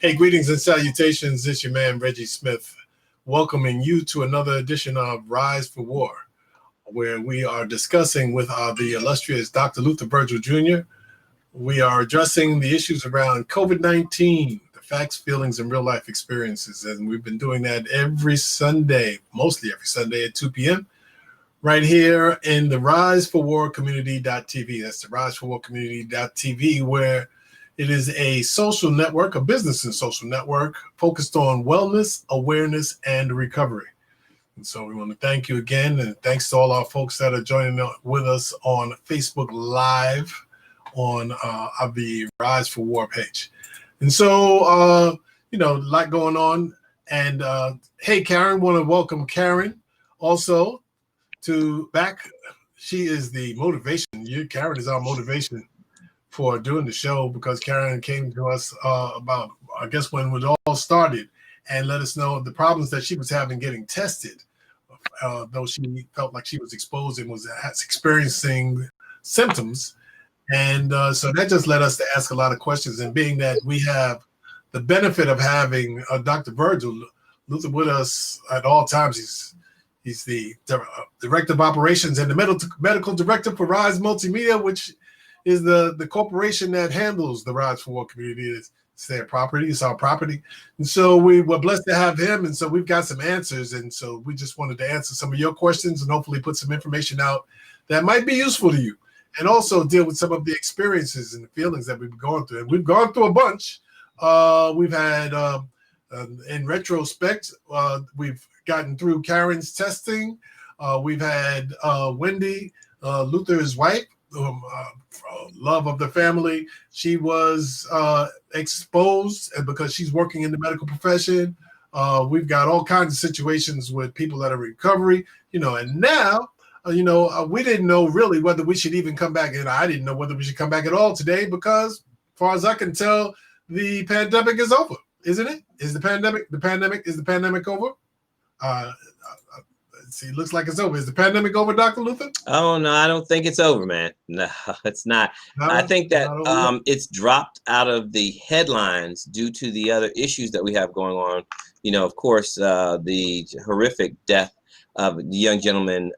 Hey, greetings and salutations. This is your man, Reggie Smith, welcoming you to another edition of RISE4WAR, where we are discussing with the illustrious Dr. Luther Virgil Jr. We are addressing the issues around COVID-19, the facts, feelings, and real-life experiences. And we've been doing that every Sunday, mostly every Sunday at 2 p.m., right here in the RISE4WAR community.tv. That's the RISE4WAR community.tv, where it is a social network, a business and social network focused on wellness, awareness, and recovery. And so we want to thank you again, and thanks to all our folks that are joining with us on Facebook Live on the RISE4WAR page. And so, a lot going on. And hey, Karen, want to welcome Karen also to back. She is the motivation. Karen is our motivation for doing the show, because Karen came to us about, I guess, when it all started, and let us know the problems that she was having getting tested, though she felt like she was exposed and was experiencing symptoms. And so that just led us to ask a lot of questions. And being that we have the benefit of having Dr. Virgil Luther with us at all times, he's the director of operations and the medical director for RISE Multimedia, which is the corporation that handles the RISE4WAR community. It's their property, it's our property. And so we were blessed to have him, and so we've got some answers. And so we just wanted to answer some of your questions and hopefully put some information out that might be useful to you, and also deal with some of the experiences and the feelings that we've gone through. And we've gone through a bunch. We've had, in retrospect, we've gotten through Karen's testing. We've had Wendy, Luther's wife, love of the family. She was exposed, and because she's working in the medical profession, we've got all kinds of situations with people that are in recovery, and now, we didn't know really whether we should even come back. And I didn't know whether we should come back at all today, because as far as I can tell, the pandemic is over, isn't it? Is the pandemic over? See, it looks like it's over. Is the pandemic over, Dr. Luther? Oh, no, I don't think it's over, man. No, it's not. I think that it's dropped out of the headlines due to the other issues that we have going on. Of course, the horrific death of the young gentleman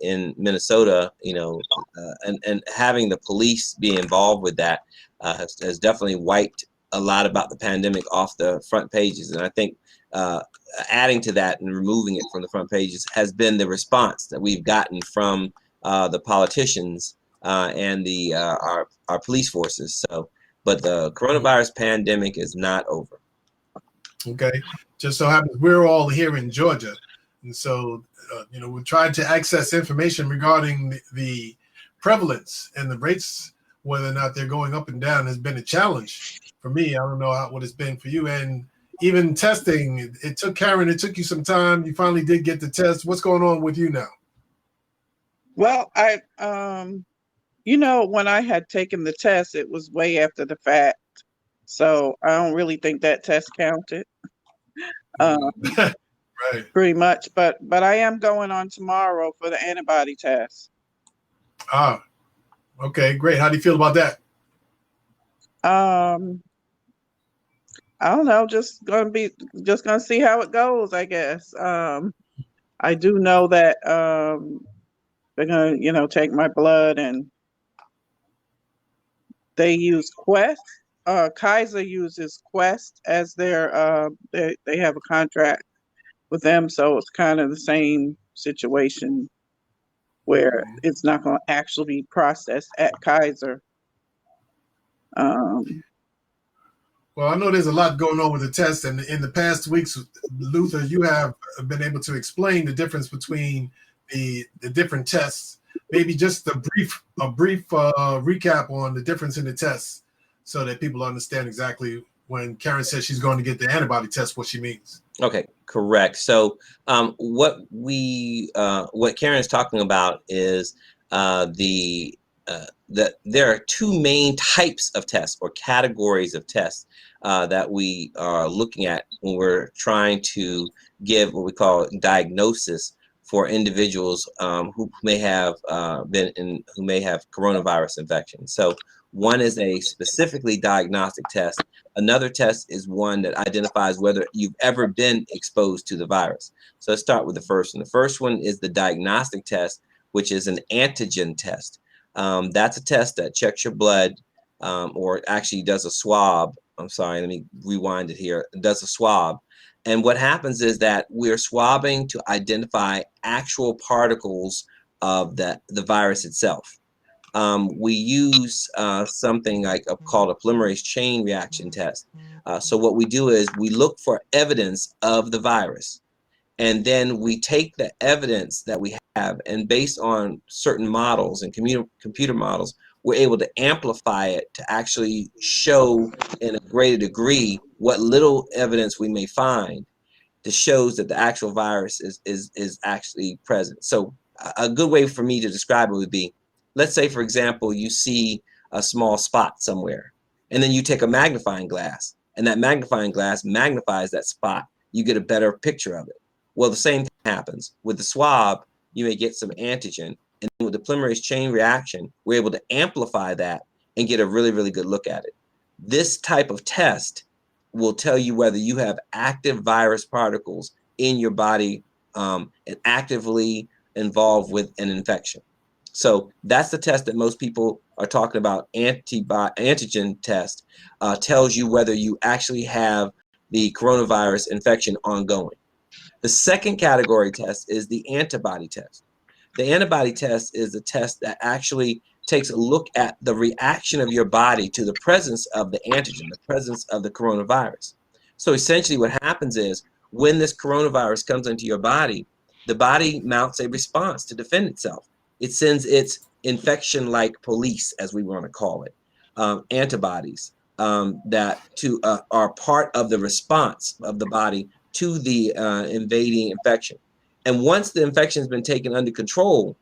in Minnesota, and having the police be involved with that has definitely wiped a lot about the pandemic off the front pages. And I think adding to that and removing it from the front pages has been the response that we've gotten from the politicians and our police forces. So, but the coronavirus pandemic is not over. Okay, just so happens we're all here in Georgia, and so we're trying to access information regarding the prevalence and the rates, whether or not they're going up and down, has been a challenge for me. I don't know what it's been for you. And even testing, it took you some time. You finally did get the test. What's going on with you now? Well, I, when I had taken the test, it was way after the fact. So I don't really think that test counted. Right. Pretty much. But I am going on tomorrow for the antibody test. Ah, okay, great. How do you feel about that? I don't know, just gonna see how it goes, I guess. I do know that they're gonna, take my blood, and they use Quest. Kaiser uses Quest as their they have a contract with them, so it's kind of the same situation where it's not going to actually be processed at Kaiser. Well, I know there's a lot going on with the test, and in the past weeks, Luther, you have been able to explain the difference between the different tests. Maybe just a brief recap on the difference in the tests, so that people understand exactly when Karen says she's going to get the antibody test, what she means. Okay, correct. So what Karen's talking about is that there are two main types of tests or categories of tests that we are looking at when we're trying to give what we call diagnosis for individuals who may have coronavirus infection. So One is a specifically diagnostic test. Another test is one that identifies whether you've ever been exposed to the virus. So let's start with the first one. The first one is the diagnostic test, which is an antigen test. That's a test that checks your blood, or actually does a swab. I'm sorry, let me rewind it here. It does a swab. And what happens is that we're swabbing to identify actual particles of the virus itself. We use something like called a polymerase chain reaction test. So what we do is we look for evidence of the virus, and then we take the evidence that we have, and based on certain models and computer models, we're able to amplify it to actually show in a greater degree what little evidence we may find that shows that the actual virus is actually present. So a good way for me to describe it would be, let's say, for example, you see a small spot somewhere, and then you take a magnifying glass, and that magnifying glass magnifies that spot. You get a better picture of it. Well, the same thing happens. With the swab, you may get some antigen, and with the polymerase chain reaction, we're able to amplify that and get a really, really good look at it. This type of test will tell you whether you have active virus particles in your body, and actively involved with an infection. So that's the test that most people are talking about. Antigen test tells you whether you actually have the coronavirus infection ongoing. The second category test is the antibody test. The antibody test is a test that actually takes a look at the reaction of your body to the presence of the antigen, the presence of the coronavirus. So essentially what happens is, when this coronavirus comes into your body, the body mounts a response to defend itself. It sends its infection-like police, as we want to call it, antibodies that are part of the response of the body to the invading infection. And once the infection has been taken under control,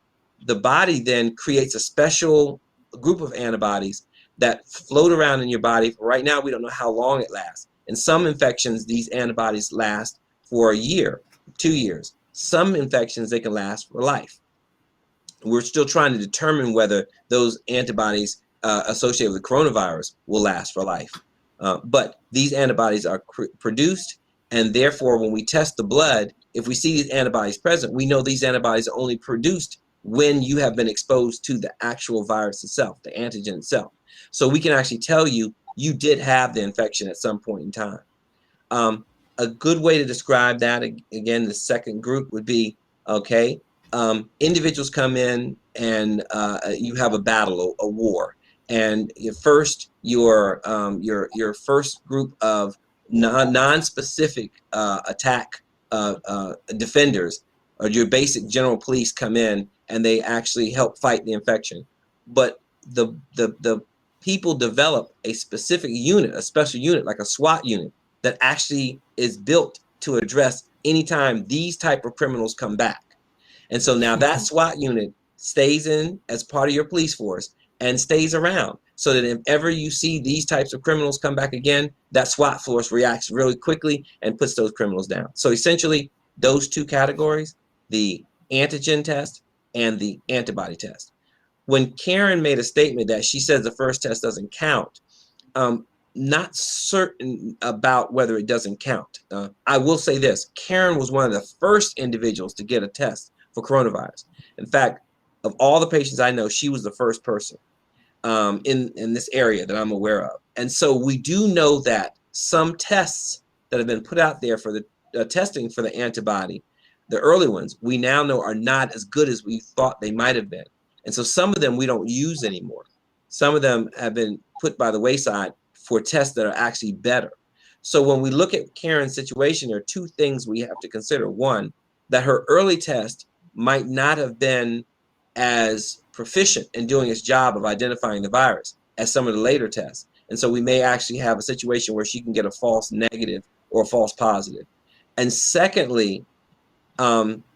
the body then creates a special group of antibodies that float around in your body. Right now, we don't know how long it lasts. In some infections, these antibodies last for a year, 2 years. Some infections, they can last for life. We're still trying to determine whether those antibodies associated with coronavirus will last for life. But these antibodies are produced, and therefore, when we test the blood, if we see these antibodies present, we know these antibodies are only produced when you have been exposed to the actual virus itself, the antigen itself. So we can actually tell you did have the infection at some point in time. A good way to describe that, again, the second group would be, okay, individuals come in and you have a battle, a war, and your first group of non-specific attack defenders, or your basic general police, come in and they actually help fight the infection. But the people develop a specific unit, a special unit like a SWAT unit, that actually is built to address anytime these type of criminals come back. And so now that SWAT unit stays in as part of your police force and stays around, so that if ever you see these types of criminals come back again, that SWAT force reacts really quickly and puts those criminals down. So essentially, those two categories, the antigen test and the antibody test. When Karen made a statement that she says the first test doesn't count, not certain about whether it doesn't count. I will say this: Karen was one of the first individuals to get a test for coronavirus. In fact, of all the patients I know, she was the first person in this area that I'm aware of. And so we do know that some tests that have been put out there for the testing for the antibody, the early ones, we now know are not as good as we thought they might have been. And so some of them we don't use anymore. Some of them have been put by the wayside for tests that are actually better. So when we look at Karen's situation, there are two things we have to consider. One, that her early test might not have been as proficient in doing its job of identifying the virus as some of the later tests. And so we may actually have a situation where she can get a false negative or a false positive. And secondly,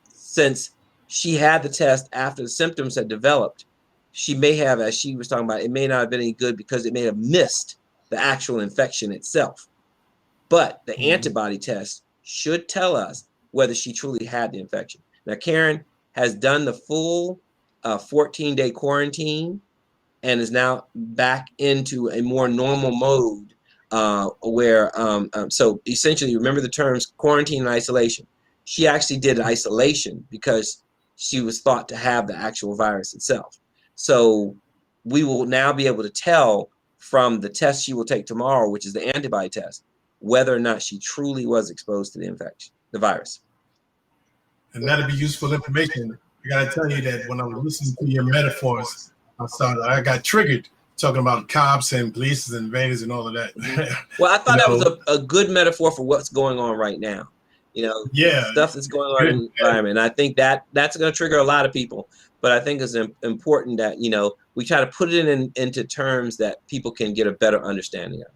since she had the test after the symptoms had developed, she may have, as she was talking about, it may not have been any good because it may have missed the actual infection itself. But the antibody test should tell us whether she truly had the infection. Now, Karen has done the full 14-day quarantine and is now back into a more normal mode where, so essentially, remember the terms quarantine and isolation. She actually did isolation because she was thought to have the actual virus itself. So we will now be able to tell from the test she will take tomorrow, which is the antibody test, whether or not she truly was exposed to the infection, the virus. And that'd be useful information. I gotta tell you that when I was listening to your metaphors, I got triggered talking about cops and police and invaders and all of that. Well, I thought that was a good metaphor for what's going on right now. Stuff that's going on in the environment. And I think that's going to trigger a lot of people. But I think it's important that, we try to put it into terms that people can get a better understanding of.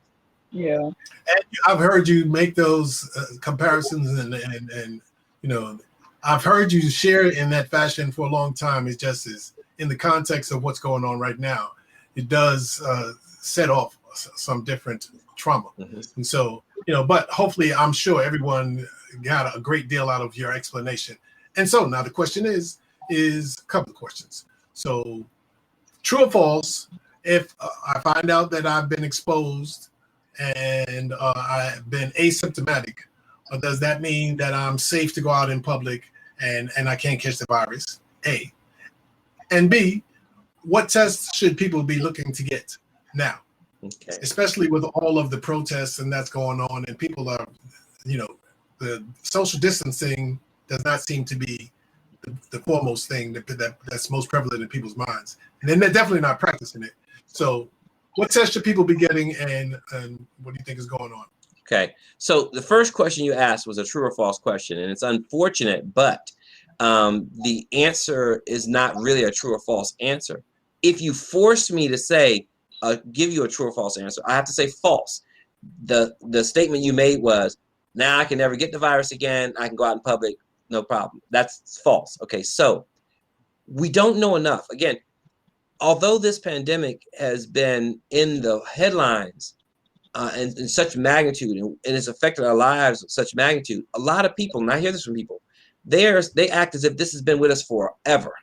Yeah. And I've heard you make those comparisons and I've heard you share in that fashion for a long time. It's just in the context of what's going on right now, it does set off some different trauma. Mm-hmm. And so, but hopefully I'm sure everyone got a great deal out of your explanation. And so now the question is a couple of questions. So true or false, if I find out that I've been exposed and I've been asymptomatic, does that mean that I'm safe to go out in public and I can't catch the virus? A. And B, what tests should people be looking to get now? Okay. Especially with all of the protests and that's going on, and people are, the social distancing does not seem to be the foremost thing that's most prevalent in people's minds. And then they're definitely not practicing it. So what tests should people be getting, and what do you think is going on? Okay, so the first question you asked was a true or false question, and it's unfortunate, but the answer is not really a true or false answer. If you force me to say, give you a true or false answer, I have to say false. The statement you made was, now I can never get the virus again, I can go out in public, no problem. That's false. Okay, so we don't know enough. Again, although this pandemic has been in the headlines and in such magnitude, and it's affected our lives with such magnitude, a lot of people, and I hear this from people, they act as if this has been with us forever.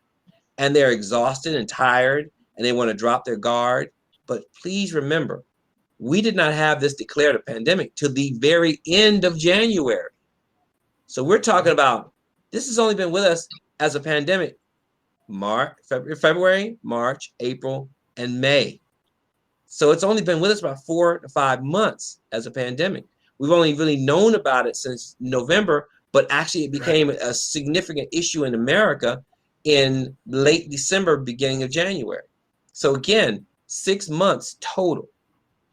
And they're exhausted and tired, and they want to drop their guard. But please remember, we did not have this declared a pandemic till the very end of January. So we're talking about, this has only been with us as a pandemic February, March, April, and May. So it's only been with us about 4 to 5 months as a pandemic. We've only really known about it since November, but actually it became a significant issue in America in late December, beginning of January. So again, 6 months total.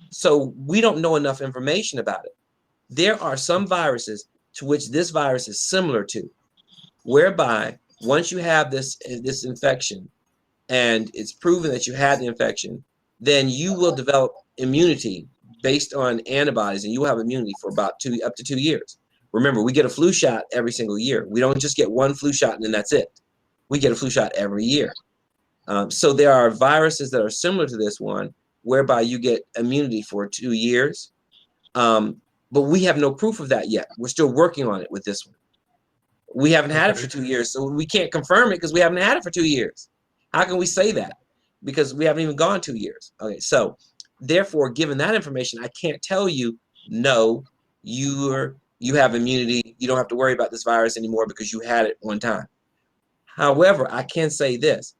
So we don't know enough information about it. There are some viruses to which this virus is similar to, whereby once you have this infection and it's proven that you had the infection, then you will develop immunity based on antibodies, and you will have immunity for about up to 2 years. Remember, we get a flu shot every single year. We don't just get one flu shot and then that's it. We get a flu shot every year. So there are viruses that are similar to this one, whereby you get immunity for 2 years. But we have no proof of that yet. We're still working on it with this one. We haven't had it for 2 years, so we can't confirm it because we haven't had it for 2 years. How can we say that? Because we haven't even gone 2 years. Okay, so therefore, given that information, I can't tell you, no, you have immunity. You don't have to worry about this virus anymore because you had it one time. However, I can say this,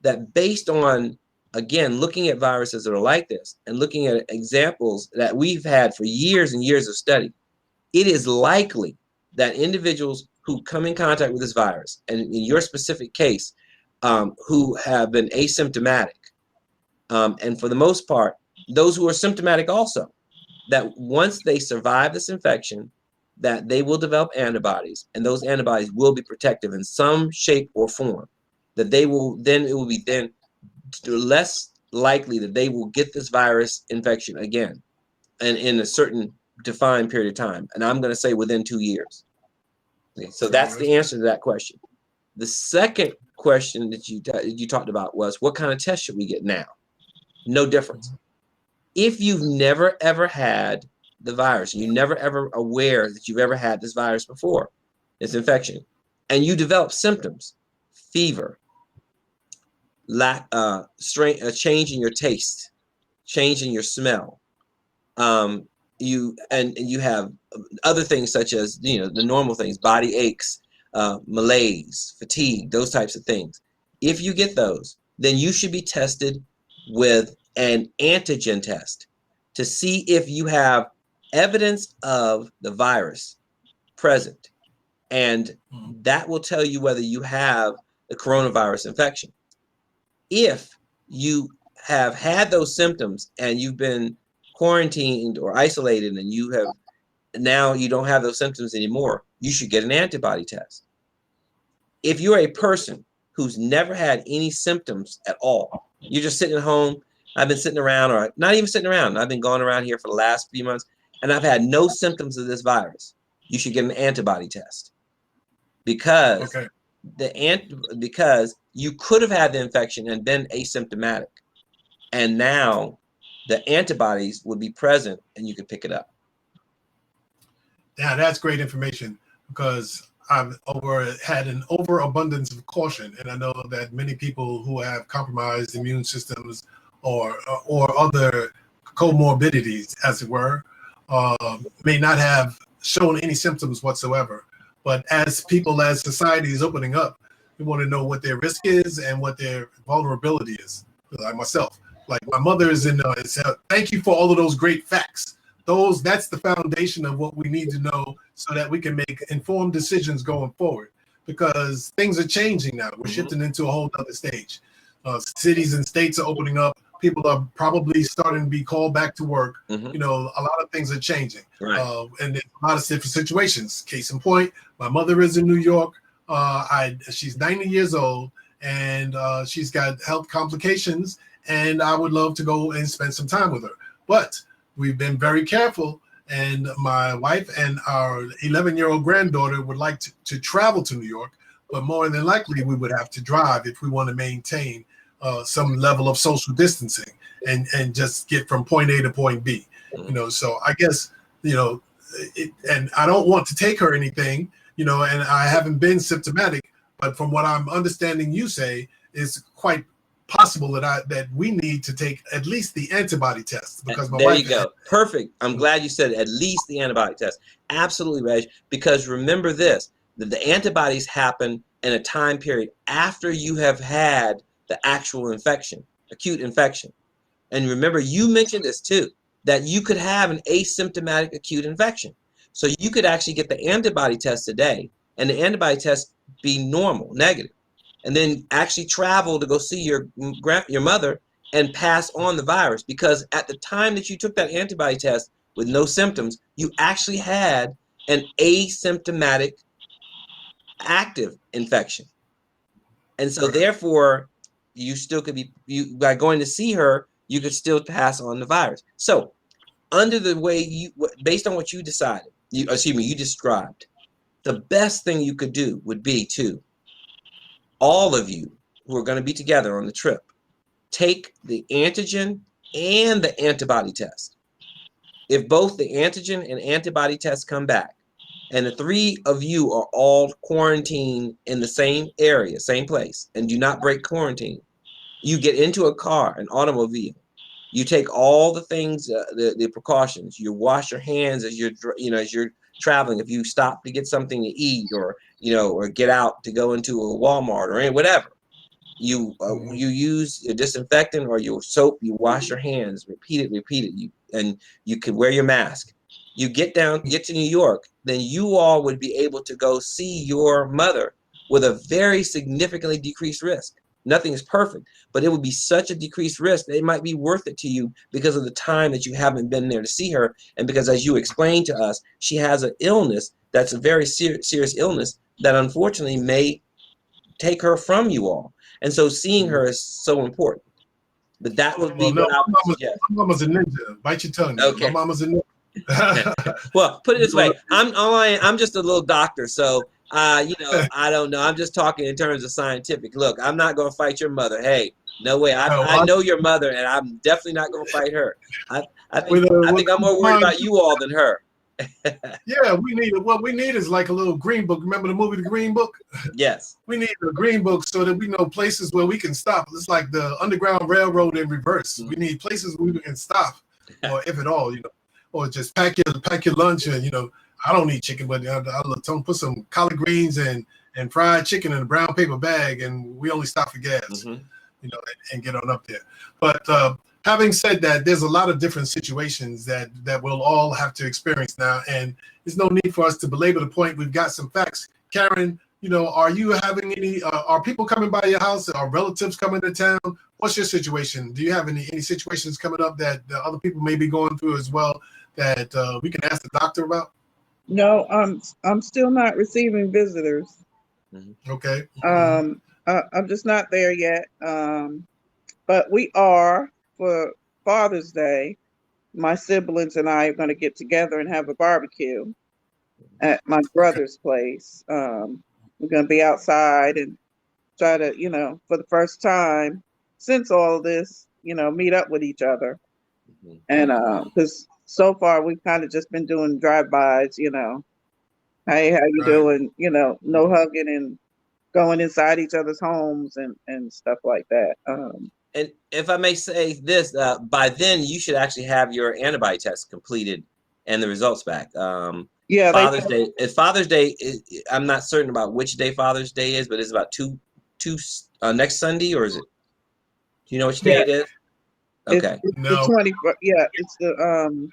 that based on, again, looking at viruses that are like this and looking at examples that we've had for years and years of study, it is likely that individuals who come in contact with this virus, and in your specific case, who have been asymptomatic, and for the most part, those who are symptomatic also, that once they survive this infection, that they will develop antibodies, and those antibodies will be protective in some shape or form, that they will then, it will be then less likely that they will get this virus infection again, and in a certain defined period of time. And I'm going to say within 2 years. Okay, so that's the answer to that question. The second question that you talked about was, what kind of test should we get now? No difference. If you've never ever had the virus, and you're never ever aware that you've ever had this virus before, this infection, and you develop symptoms, fever, change in your taste, change in your smell. You have other things such as, you know, the normal things, body aches, malaise, fatigue, those types of things. If you get those, then you should be tested with an antigen test to see if you have evidence of the virus present. And that will tell you whether you have the coronavirus infection. If you have had those symptoms and you've been quarantined or isolated and now you don't have those symptoms anymore, you should get an antibody test. If you're a person who's never had any symptoms at all, you're just sitting at home, I've been sitting around, or not even sitting around, I've been going around here for the last few months and I've had no symptoms of this virus, you should get an antibody test. Because because you could have had the infection and been asymptomatic, and now the antibodies would be present and you could pick it up. Yeah, that's great information, because I've had an overabundance of caution, and I know that many people who have compromised immune systems or other comorbidities, as it were, may not have shown any symptoms whatsoever. But as society is opening up, we want to know what their risk is and what their vulnerability is. Like myself, like my mother is thank you for all of those great facts. That's the foundation of what we need to know so that we can make informed decisions going forward, because things are changing now. We're shifting into a whole other stage. Cities and states are opening up. People are probably starting to be called back to work. You know, a lot of things are changing. Right. And there's a lot of different situations. Case in point, my mother is in New York. She's 90 years old, and she's got health complications, and I would love to go and spend some time with her. But we've been very careful, and my wife and our 11-year-old granddaughter would like to travel to New York, but more than likely we would have to drive if we want to maintain some level of social distancing and just get from point A to point B. You know, so I guess, you know, and I don't want to take her anything, you know, and I haven't been symptomatic, but from what I'm understanding you say, it's quite possible that we need to take at least the antibody test, because my there wife you go. Perfect. I'm glad you said at least the antibody test. Absolutely, Reg, because remember this, that the antibodies happen in a time period after you have had the actual infection, acute infection. And remember, you mentioned this too, that you could have an asymptomatic acute infection. So you could actually get the antibody test today, and the antibody test be normal, negative, and then actually travel to go see your mother and pass on the virus, because at the time that you took that antibody test with no symptoms, you actually had an asymptomatic active infection. And so therefore, you still could be, by going to see her, you could still pass on the virus. So under the way based on what you decided, you described, the best thing you could do would be to, all of you who are going to be together on the trip, take the antigen and the antibody test. If both the antigen and antibody tests come back, and the three of you are all quarantined in the same area, same place, and do not break quarantine, you get into a car, an automobile. You take all the things, the precautions. You wash your hands as you're traveling. If you stop to get something to eat, or get out to go into a Walmart or whatever, you use your disinfectant or your soap. You wash your hands, repeat it. And you can wear your mask. You get to New York, then you all would be able to go see your mother with a very significantly decreased risk. Nothing is perfect, but it would be such a decreased risk that it might be worth it to you because of the time that you haven't been there to see her. And because, as you explained to us, she has an illness that's a very serious illness that unfortunately may take her from you all. And so seeing her is so important. But that would be what I would suggest. My mama's a ninja. Bite your tongue. Okay. My mama's a ninja. Well, put it this way. I'm just a little doctor, so I don't know. I'm just talking in terms of scientific. Look, I'm not going to fight your mother. Hey, no way. I know your mother, and I'm definitely not going to fight her. I think I'm more worried about you all than her. Yeah, what we need is like a little green book. Remember the movie The Green Book? Yes. We need a green book so that we know places where we can stop. It's like the Underground Railroad in reverse. We need places where we can stop, or if at all, or just pack your lunch and I don't eat chicken, but I'll put some collard greens and fried chicken in a brown paper bag, and we only stop for gas, and get on up there. But having said that, there's a lot of different situations that we'll all have to experience now, and there's no need for us to belabor the point. We've got some facts. Karen, are you having any? Are people coming by your house? Are relatives coming to town? What's your situation? Do you have any situations coming up that other people may be going through as well that we can ask the doctor about? No, I'm still not receiving visitors. Okay. I'm just not there yet. But we are, for Father's Day, my siblings and I are going to get together and have a barbecue at my brother's place. We're going to be outside and try to, for the first time since all of this, meet up with each other. And because so far we've kind of just been doing drive-bys, hey, how you doing? No hugging and going inside each other's homes and stuff like that. And if I may say this, by then you should actually have your antibody test completed and the results back. Yeah, Father's Day. Father's Day, I'm not certain about which day Father's Day is, but it's about two next Sunday, or is it? Do you know which day it is? Okay. It's the 21st. Yeah, it's the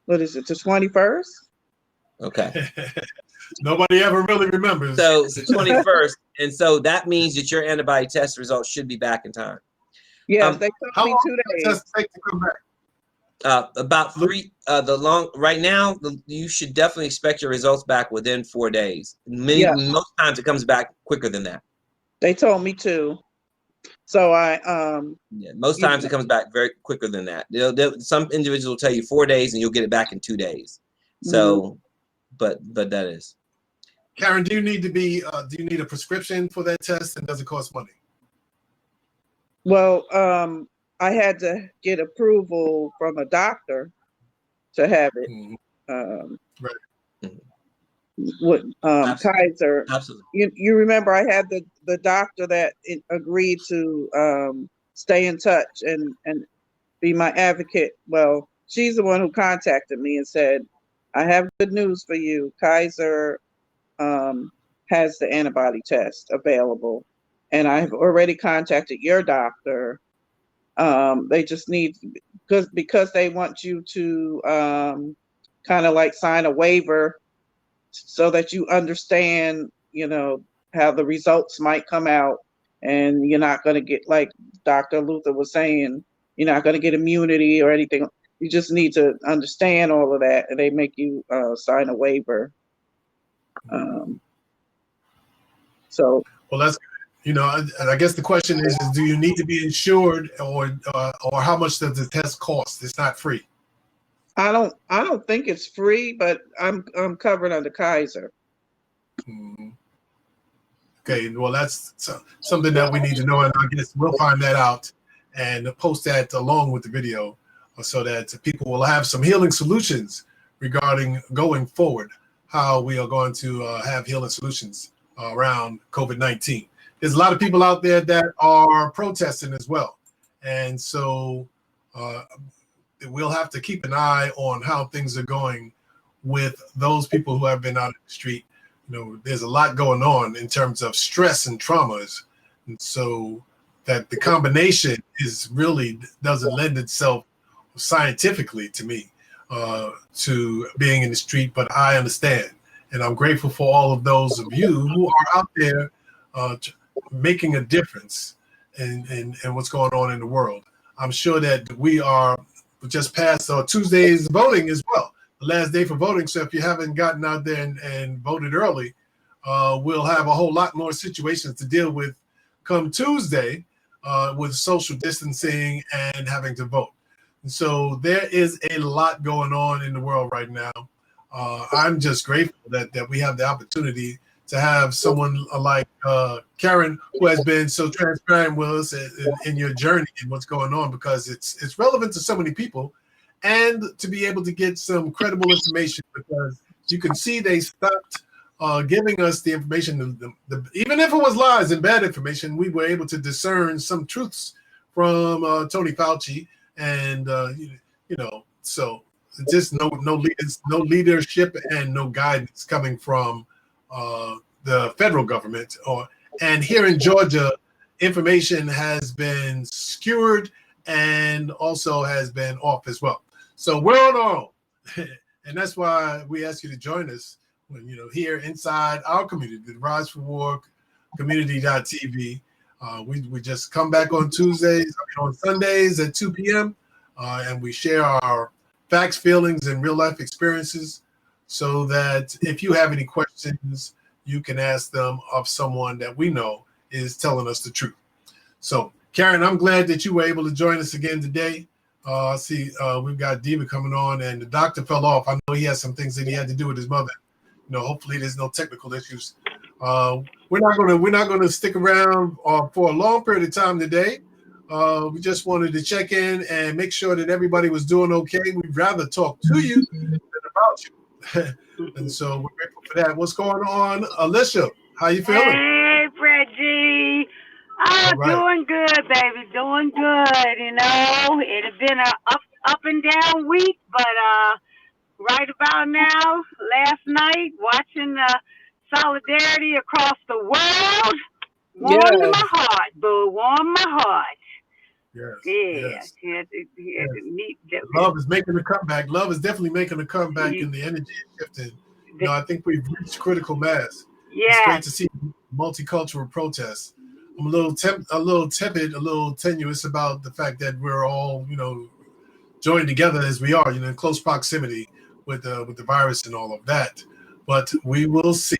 what is it? The 21st. Okay. Nobody ever really remembers. So it's the 21st, and so that means that your antibody test results should be back in time. Yes, they told me 2 days. How long does it take to come back? About three. Right now, you should definitely expect your results back within 4 days. Most times it comes back quicker than that. They told me to. So most times it comes back very quicker than that. Some individuals will tell you 4 days and you'll get it back in 2 days. So, but that is. Karen, do you need a prescription for that test, and does it cost money? Well, I had to get approval from a doctor to have it. With Kaiser. Absolutely. You remember I had the doctor that agreed to stay in touch and be my advocate. Well, she's the one who contacted me and said, I have good news for you. Kaiser has the antibody test available, and I've already contacted your doctor. They just need, because they want you to kind of like sign a waiver so that you understand, how the results might come out, and you're not going to get, like Dr. Luther was saying, you're not going to get immunity or anything. You just need to understand all of that, and they make you sign a waiver. Well, that's, I guess the question is do you need to be insured, or how much does the test cost? It's not free. I don't think it's free, but I'm covered under Kaiser. Okay, well, that's something that we need to know, and I guess we'll find that out and post that along with the video, so that people will have some healing solutions regarding going forward, how we are going to have healing solutions around COVID-19. There's a lot of people out there that are protesting as well, and so we'll have to keep an eye on how things are going with those people who have been out in the street. There's a lot going on in terms of stress and traumas, and so that the combination doesn't lend itself scientifically to me to being in the street, but I understand, and I'm grateful for all of those of you who are out there making a difference in what's going on in the world. I'm sure that we are just past Tuesday's voting as well, the last day for voting. So if you haven't gotten out there and voted early, we'll have a whole lot more situations to deal with come Tuesday with social distancing and having to vote. And so there is a lot going on in the world right now. I'm just grateful that we have the opportunity to have someone like Karen, who has been so transparent with us in your journey and what's going on, because it's relevant to so many people. and to be able to get some credible information, because you can see they stopped giving us the information. Even if it was lies and bad information, we were able to discern some truths from Tony Fauci, and so just no leadership and no guidance coming from the federal government. And here in Georgia, information has been skewered and also has been off as well. So we're on our own, and that's why we ask you to join us when, here inside our community, the RISE4WAR community.tv. We just come back on Tuesdays, on Sundays at 2 p.m. And we share our facts, feelings, and real life experiences, so that if you have any questions, you can ask them of someone that we know is telling us the truth. So, Karen, I'm glad that you were able to join us again today. I see we've got Diva coming on, and the doctor fell off. I know he has some things that he had to do with his mother. Hopefully there's no technical issues. We're not gonna stick around for a long period of time today. We just wanted to check in and make sure that everybody was doing okay. We'd rather talk to you than about you. And so we're grateful for that. What's going on, Alicia? How you feeling? Hey, Reggie. Oh, All right. Doing good, baby. Doing good. It has been a up and down week, but right about now, last night, watching solidarity across the world, warmed my heart, boo. Warmed my heart. Yes. Yes. Love is making a comeback. Love is definitely making a comeback, and the energy is shifting. I think we've reached critical mass. It's great to see multicultural protests. I'm a little tepid, a little tenuous about the fact that we're all, joined together as we are, in close proximity with the virus and all of that. But we will see.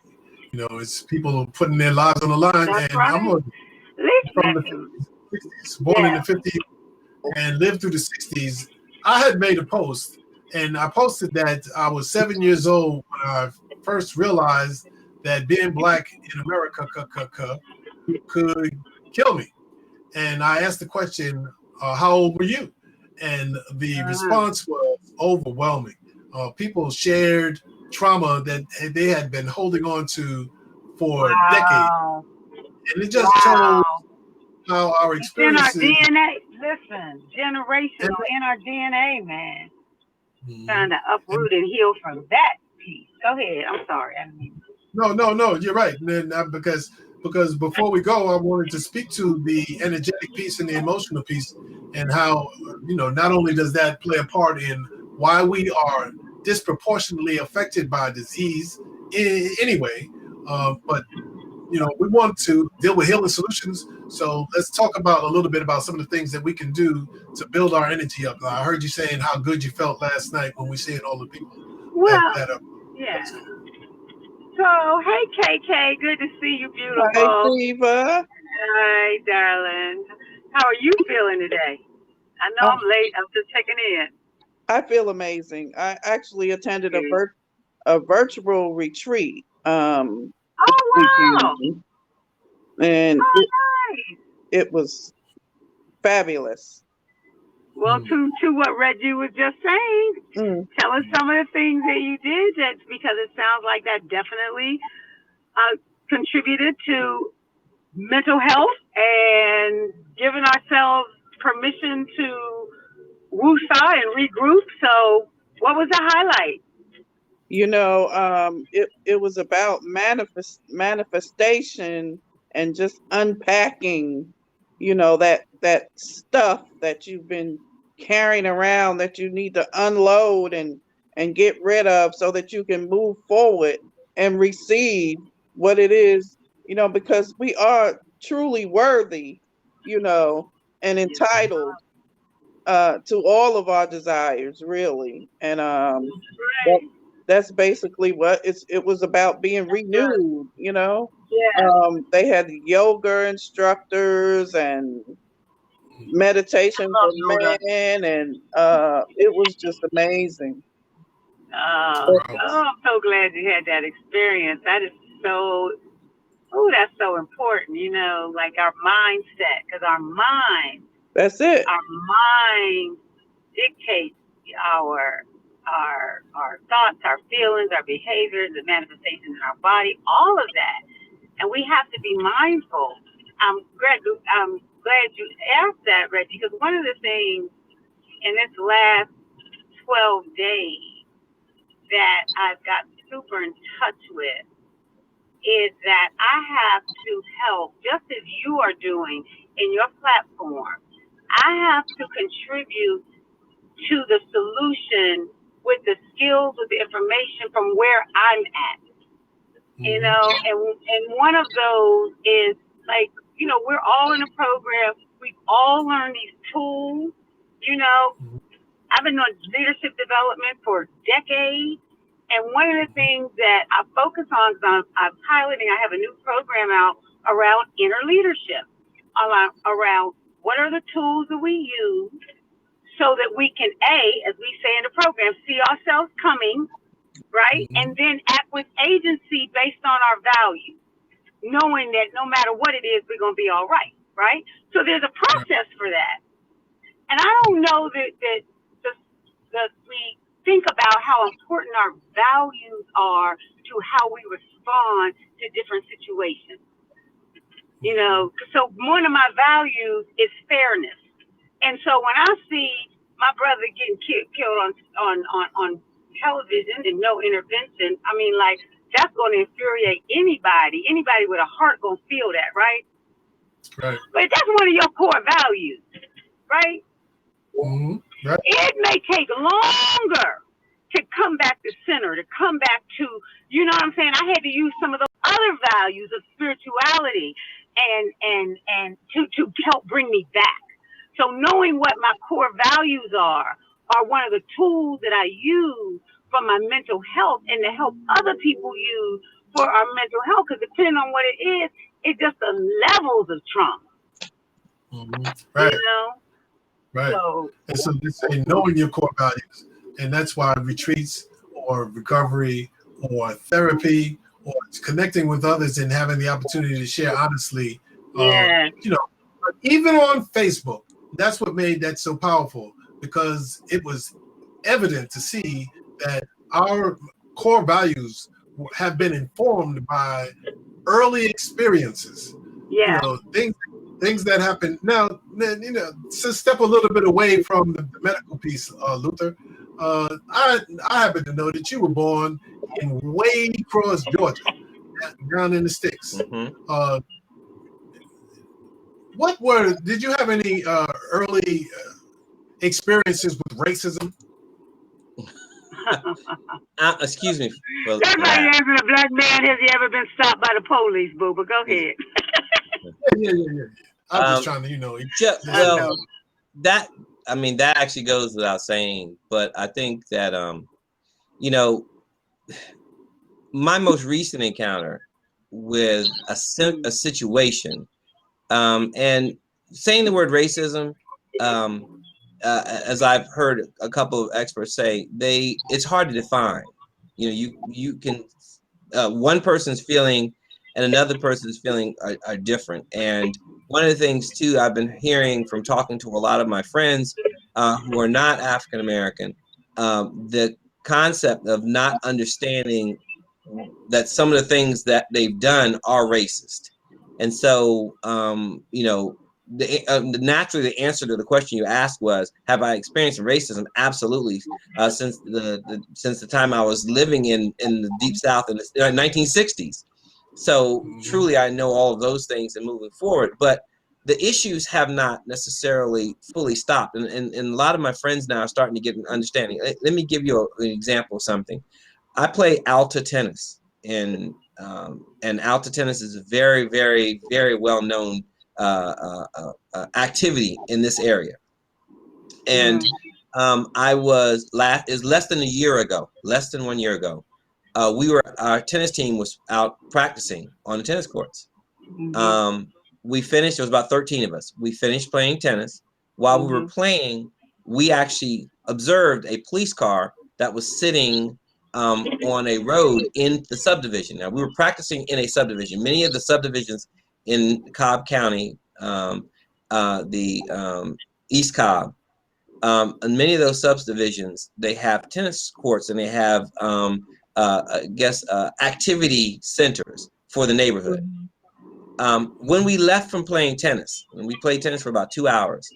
It's people putting their lives on the line. That's and right. I'm from the 60s, born in the 50s, and lived through the 60s. I had made a post, and I posted that I was 7 years old when I first realized that being black in America could kill me. And I asked the question, how old were you? And the response was overwhelming. People shared trauma that they had been holding on to for decades. And it just shows how our experiences... It's in our DNA. Listen, generational in our DNA, man. Trying to uproot and heal from that piece. Go ahead. I'm sorry. I mean... No, you're right. And then, because before we go, I wanted to speak to the energetic piece and the emotional piece, and how, not only does that play a part in why we are disproportionately affected by disease anyway, but, we want to deal with healing solutions. So let's talk about a little bit about some of the things that we can do to build our energy up. I heard you saying how good you felt last night when we seeing all the people that are. Yeah. So, hey, KK, good to see you, beautiful. Hi, Diva. Hi, darling. How are you feeling today? I know I'm late. I'm just checking in. I feel amazing. I actually attended a virtual retreat. Wow. And nice. It was fabulous. Well, to what Reggie was just saying, tell us some of the things that you did, because it sounds like that definitely contributed to mental health and giving ourselves permission to woosah and regroup. So what was the highlight? It was about manifestation and just unpacking, that stuff that you've been carrying around that you need to unload and get rid of, so that you can move forward and receive what it is, because we are truly worthy, and entitled to all of our desires, really. And that's basically what it was about, being renewed, They had yoga instructors and meditation for men, and it was just amazing. I'm so glad you had that experience. That is that's so important, like our mindset, because our mind, that's it. Our mind dictates our thoughts, our feelings, our behaviors, the manifestations in our body, all of that. And we have to be mindful. I'm glad you asked that, Reggie, because one of the things in this last 12 days that I've got super in touch with is that I have to help, just as you are doing in your platform, I have to contribute to the solution with the skills, with the information from where I'm at. You know, and one of those is like, you know, we're all in a program. We've all learned these tools. You know, I've been doing leadership development for decades. And one of the things that I focus on is I'm piloting, I have a new program out around inner leadership, around what are the tools that we use so that we can, as we say in the program, see ourselves coming, right? And then act with agency based on our values, knowing that no matter what it is, we're going to be all right, right? So there's a process for that. And I don't know that we think about how important our values are to how we respond to different situations. You know, so one of my values is fairness. And so when I see my brother getting killed on television and no intervention, I mean, like, that's going to infuriate anybody. Anybody with a heart going to feel that, right? Right. But that's one of your core values, right? Right. It may take longer to come back to center, to come back to, you know what I'm saying? I had to use some of those other values of spirituality and to help bring me back. So knowing what my core values are one of the tools that I use for my mental health and to help other people use for our mental health, because depending on what it is, it's just the levels of trauma. Right. You know? Right. So, and so they say knowing your core values. And that's why retreats or recovery or therapy or connecting with others and having the opportunity to share honestly, you know, even on Facebook, that's what made that so powerful, because it was evident to see that our core values have been informed by early experiences. You know, things that happen. Now, you know, to step a little bit away from the medical piece, Luther, I happen to know that you were born in Wade Cross, Georgia, down in the sticks. Did you have any early experiences with racism? Excuse me. That's why you answering a black man. Has he ever been stopped by the police, boo? But go ahead. Yeah. I'm just trying to, you know. That actually goes without saying. But I think that, you know, my most recent encounter with a situation, and saying the word racism, as I've heard a couple of experts say, it's hard to define. You know, you can one person's feeling and another person's feeling are different. And one of the things too I've been hearing from talking to a lot of my friends who are not African American, the concept of not understanding that some of the things that they've done are racist. And so, you know, naturally the answer to the question you asked was, have I experienced racism? Absolutely. Since the time I was living in the Deep South in the 1960s. So truly, I know all of those things and moving forward, but the issues have not necessarily fully stopped. And a lot of my friends now are starting to get an understanding. Let me give you an example of something. I play alto tennis, and alto tennis is a very, very, very well-known activity in this area. And is less than 1 year ago, our tennis team was out practicing on the tennis courts. We finished, there was about 13 of us. We finished playing tennis. While we were playing, we actually observed a police car that was sitting on a road in the subdivision. Now, we were practicing in a subdivision. Many of the subdivisions in Cobb County, East Cobb, in many of those subdivisions, they have tennis courts and they have, I guess, activity centers for the neighborhood. When we left from playing tennis, and we played tennis for about 2 hours,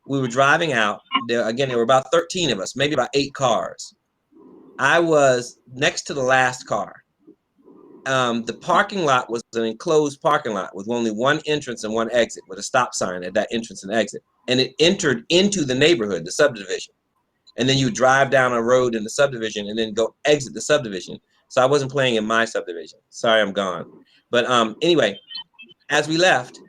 we were driving out. There were about 13 of us, maybe about 8 cars. I was next to the last car. The parking lot was an enclosed parking lot with only one entrance and one exit, with a stop sign at that entrance and exit. And it entered into the neighborhood, the subdivision. And then you drive down a road in the subdivision and then go exit the subdivision. So I wasn't playing in my subdivision. Sorry, I'm gone. But anyway, as we left,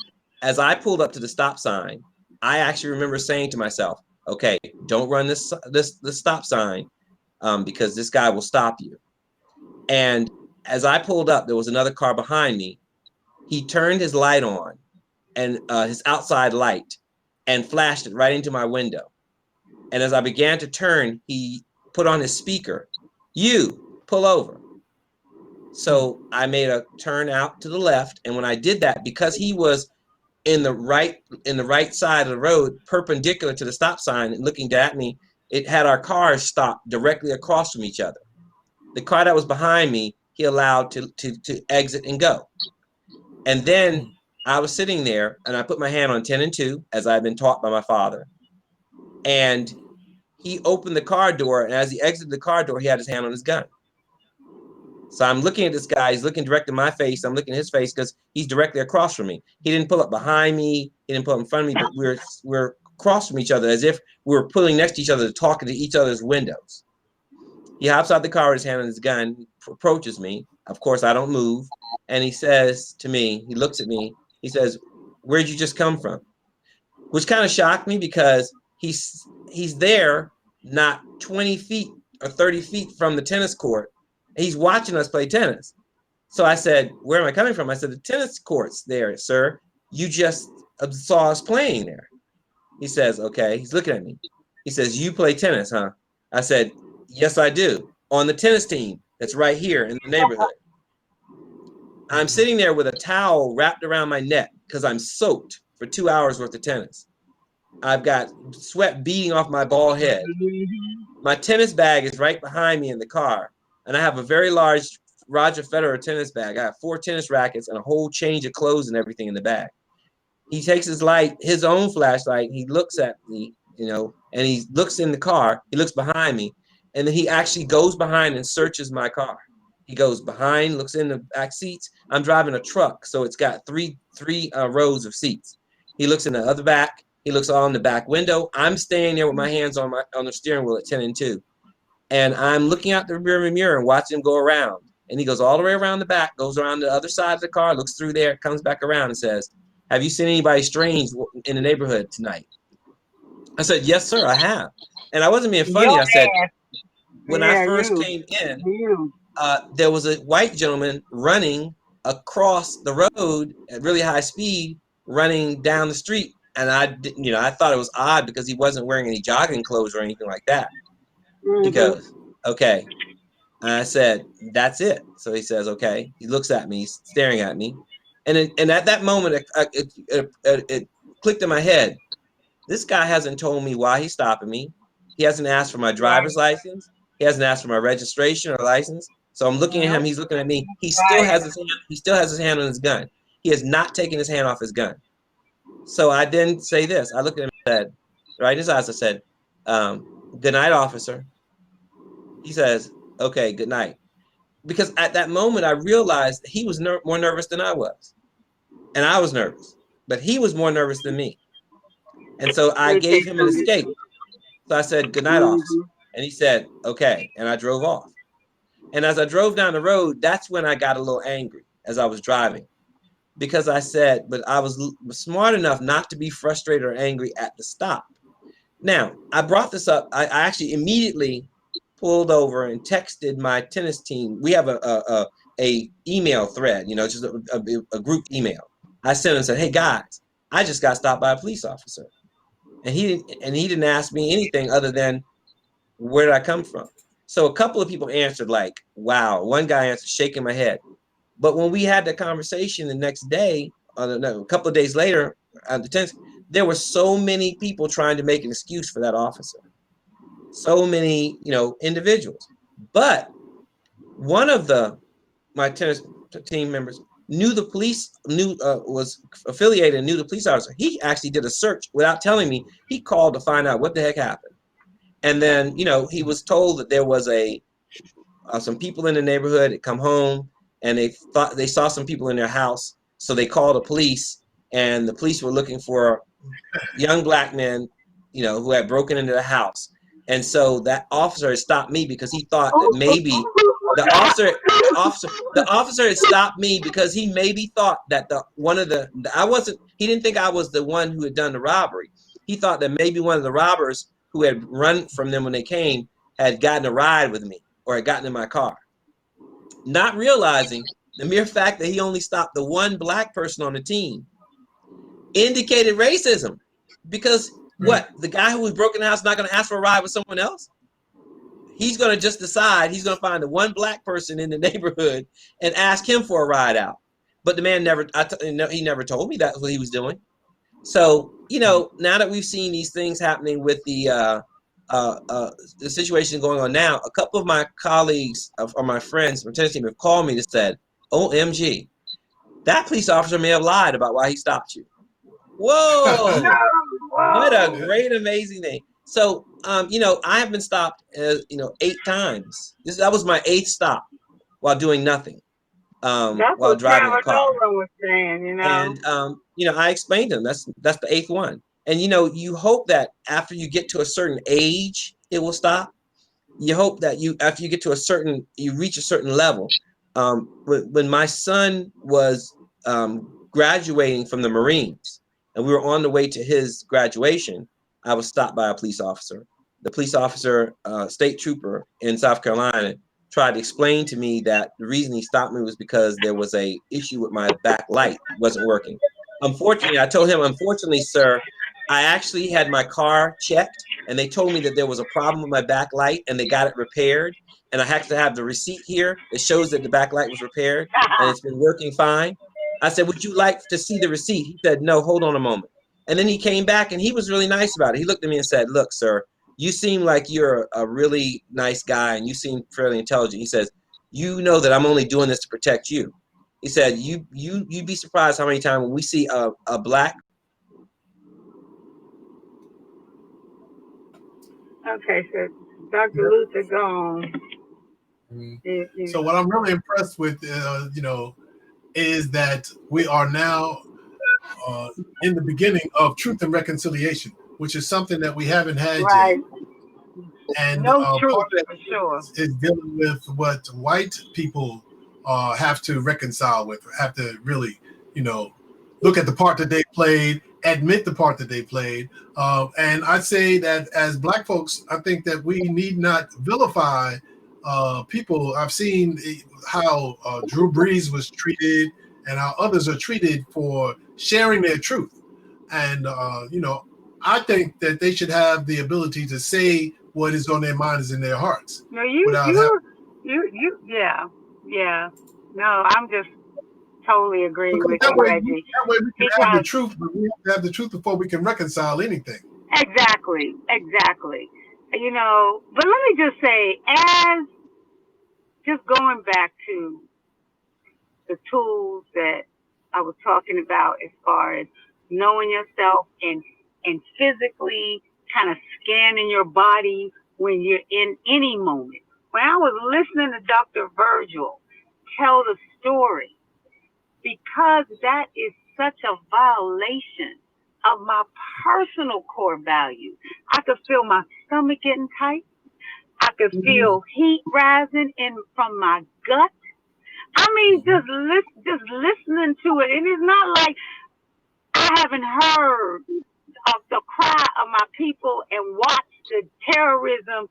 as I pulled up to the stop sign, I actually remember saying to myself, okay, don't run this stop sign because this guy will stop you. And as I pulled up, there was another car behind me. He turned his light on, and his outside light, and flashed it right into my window. And as I began to turn, he put on his speaker, "You pull over." So I made a turn out to the left, and when I did that, because he was in the right side of the road, perpendicular to the stop sign and looking at me, it had our cars stopped directly across from each other. The car that was behind me, he allowed to exit and go. And then I was sitting there and I put my hand on 10 and 2, as I've been taught by my father. And he opened the car door, and as he exited the car door, he had his hand on his gun. So I'm looking at this guy, he's looking direct in my face. I'm looking at his face because he's directly across from me. He didn't pull up behind me, he didn't pull up in front of me, but we're across from each other as if we were pulling next to each other, talking to each other's windows. He hops out the car with his hand on his gun, approaches me. Of course, I don't move. And he says to me, he looks at me, he says, "Where'd you just come from?" Which kind of shocked me because he's there not 20 feet or 30 feet from the tennis court. He's watching us play tennis. So I said, "Where am I coming from?" I said, "The tennis court's there, sir. You just saw us playing there." He says, "Okay." He's looking at me. He says, "You play tennis, huh?" I said, "Yes, I do. On the tennis team that's right here in the neighborhood." I'm sitting there with a towel wrapped around my neck because I'm soaked for 2 hours worth of tennis. I've got sweat beating off my bald head. My tennis bag is right behind me in the car. And I have a very large Roger Federer tennis bag. I have 4 tennis rackets and a whole change of clothes and everything in the bag. He takes his own flashlight. He looks at me, and he looks in the car. He looks behind me. And then he actually goes behind and searches my car. He goes behind, looks in the back seats. I'm driving a truck, so it's got three rows of seats. He looks in the other back. He looks all in the back window. I'm staying there with my hands on the steering wheel at 10 and 2. And I'm looking out the rear mirror and watching him go around. And he goes all the way around the back, goes around the other side of the car, looks through there, comes back around and says, "Have you seen anybody strange in the neighborhood tonight?" I said, "Yes, sir, I have." And I wasn't being funny. I said, when I first came in, there was a white gentleman running across the road at really high speed, running down the street. And I thought it was odd because he wasn't wearing any jogging clothes or anything like that. He goes, "Okay." And I said, "That's it." So he says, "Okay." He looks at me, staring at me. And at that moment, it clicked in my head. This guy hasn't told me why he's stopping me. He hasn't asked for my driver's license. He hasn't asked for my registration or license. So I'm looking at him. He's looking at me. He still has his hand on his gun. He has not taken his hand off his gun. So I then say this. I looked at him and said, right in his eyes, I said, "Good night, officer." He says, "Okay, good night." Because at that moment, I realized he was more nervous than I was. And I was nervous. But he was more nervous than me. And so I gave him an escape. So I said, "Good night, officer." And he said, "Okay." And I drove off. And as I drove down the road, that's when I got a little angry as I was driving. Because I said, but I was smart enough not to be frustrated or angry at the stop. Now, I brought this up. I actually immediately pulled over and texted my tennis team. We have a email thread, just a group email. I sent him and said, "Hey guys, I just got stopped by a police officer." And he didn't ask me anything other than, "Where did I come from?" So a couple of people answered like, "Wow." One guy answered, shaking my head. But when we had the conversation the next day, a couple of days later, there were so many people trying to make an excuse for that officer. So many, individuals. But one of my tennis team members knew the police, was affiliated and knew the police officer. He actually did a search without telling me. He called to find out what the heck happened. And then, he was told that there was some people in the neighborhood had come home and they thought they saw some people in their house. So they called the police, and the police were looking for young black men, who had broken into the house. And so that officer had stopped me because he thought that maybe the officer had stopped me because he maybe thought that he didn't think I was the one who had done the robbery. He thought that maybe one of the robbers who had run from them when they came had gotten a ride with me or had gotten in my car. Not realizing the mere fact that he only stopped the one black person on the team indicated racism, because the guy who was broken the house is not going to ask for a ride with someone else. He's going to just decide he's going to find the one black person in the neighborhood and ask him for a ride out. But the man he never told me that's what he was doing. So, now that we've seen these things happening with the situation going on now, a couple of my colleagues or my friends from Tennessee have called me and said, OMG, that police officer may have lied about why he stopped you. Whoa! What a great, amazing thing. So, I have been stopped, 8 times. That was my 8th stop while doing nothing, while driving a car. Was saying, And, I explained to them that's the 8th one. And, you hope that after you get to a certain age, it will stop. You hope that after you get to you reach a certain level. When my son was graduating from the Marines, and we were on the way to his graduation, I was stopped by a police officer. The police officer, state trooper in South Carolina, tried to explain to me that the reason he stopped me was because there was a issue with my back light. It wasn't working. Unfortunately, I told him, sir, I actually had my car checked, and they told me that there was a problem with my back light, and they got it repaired. And I have to have the receipt here that shows that the back light was repaired, and it's been working fine. I said, would you like to see the receipt? He said, no, hold on a moment. And then he came back, and he was really nice about it. He looked at me and said, look, sir, you seem like you're a really nice guy, and you seem fairly intelligent. He says, you know that I'm only doing this to protect you. He said, you'd be surprised how many times when we see a black. Okay, so Dr. Luther gone. So what I'm really impressed with, is that we are now in the beginning of truth and reconciliation, which is something that we haven't had yet. And truth, part of that for sure. is dealing with what white people have to reconcile with, have to really, look at the part that they played, admit the part that they played. And I say that as Black folks, I think that we need not vilify people. I've seen how Drew Brees was treated and how others are treated for sharing their truth. And, I think that they should have the ability to say what is on their minds and their hearts. No, yeah. No, I'm just totally agreeing with you, Reggie. That way we can have the truth, but we have to have the truth before we can reconcile anything. Exactly. But let me just say, just going back to the tools that I was talking about as far as knowing yourself and physically kind of scanning your body when you're in any moment. When I was listening to Dr. Virgil tell the story, because that is such a violation of my personal core values. I could feel my stomach getting tight. I could feel heat rising from my gut. I mean, just listening to it. And it's not like I haven't heard of the cry of my people and watched the terrorism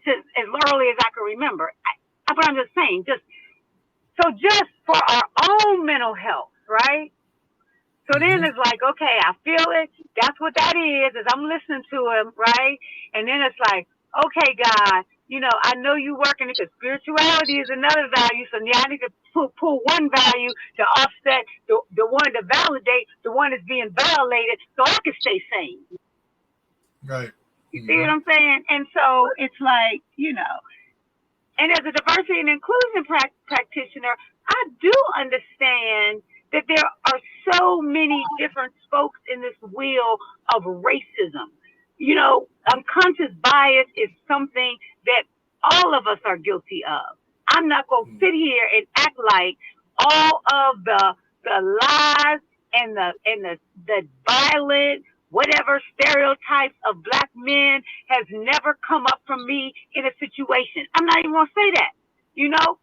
since as early as I can remember. But I'm just saying, just for our own mental health, right? So then it's like, okay, I feel it. That's what that is I'm listening to him, right? And then it's like, okay, God, I know you working because spirituality is another value. So now I need to pull one value to offset the one to validate the one that's being violated, so I can stay sane. Right. You see what I'm saying? And so it's like, and as a diversity and inclusion practitioner, I do understand that there are so many different spokes in this wheel of racism. Unconscious bias is something that all of us are guilty of. I'm not going to sit here and act like all of the lies and the violent, whatever stereotypes of Black men has never come up from me in a situation. I'm not even going to say that.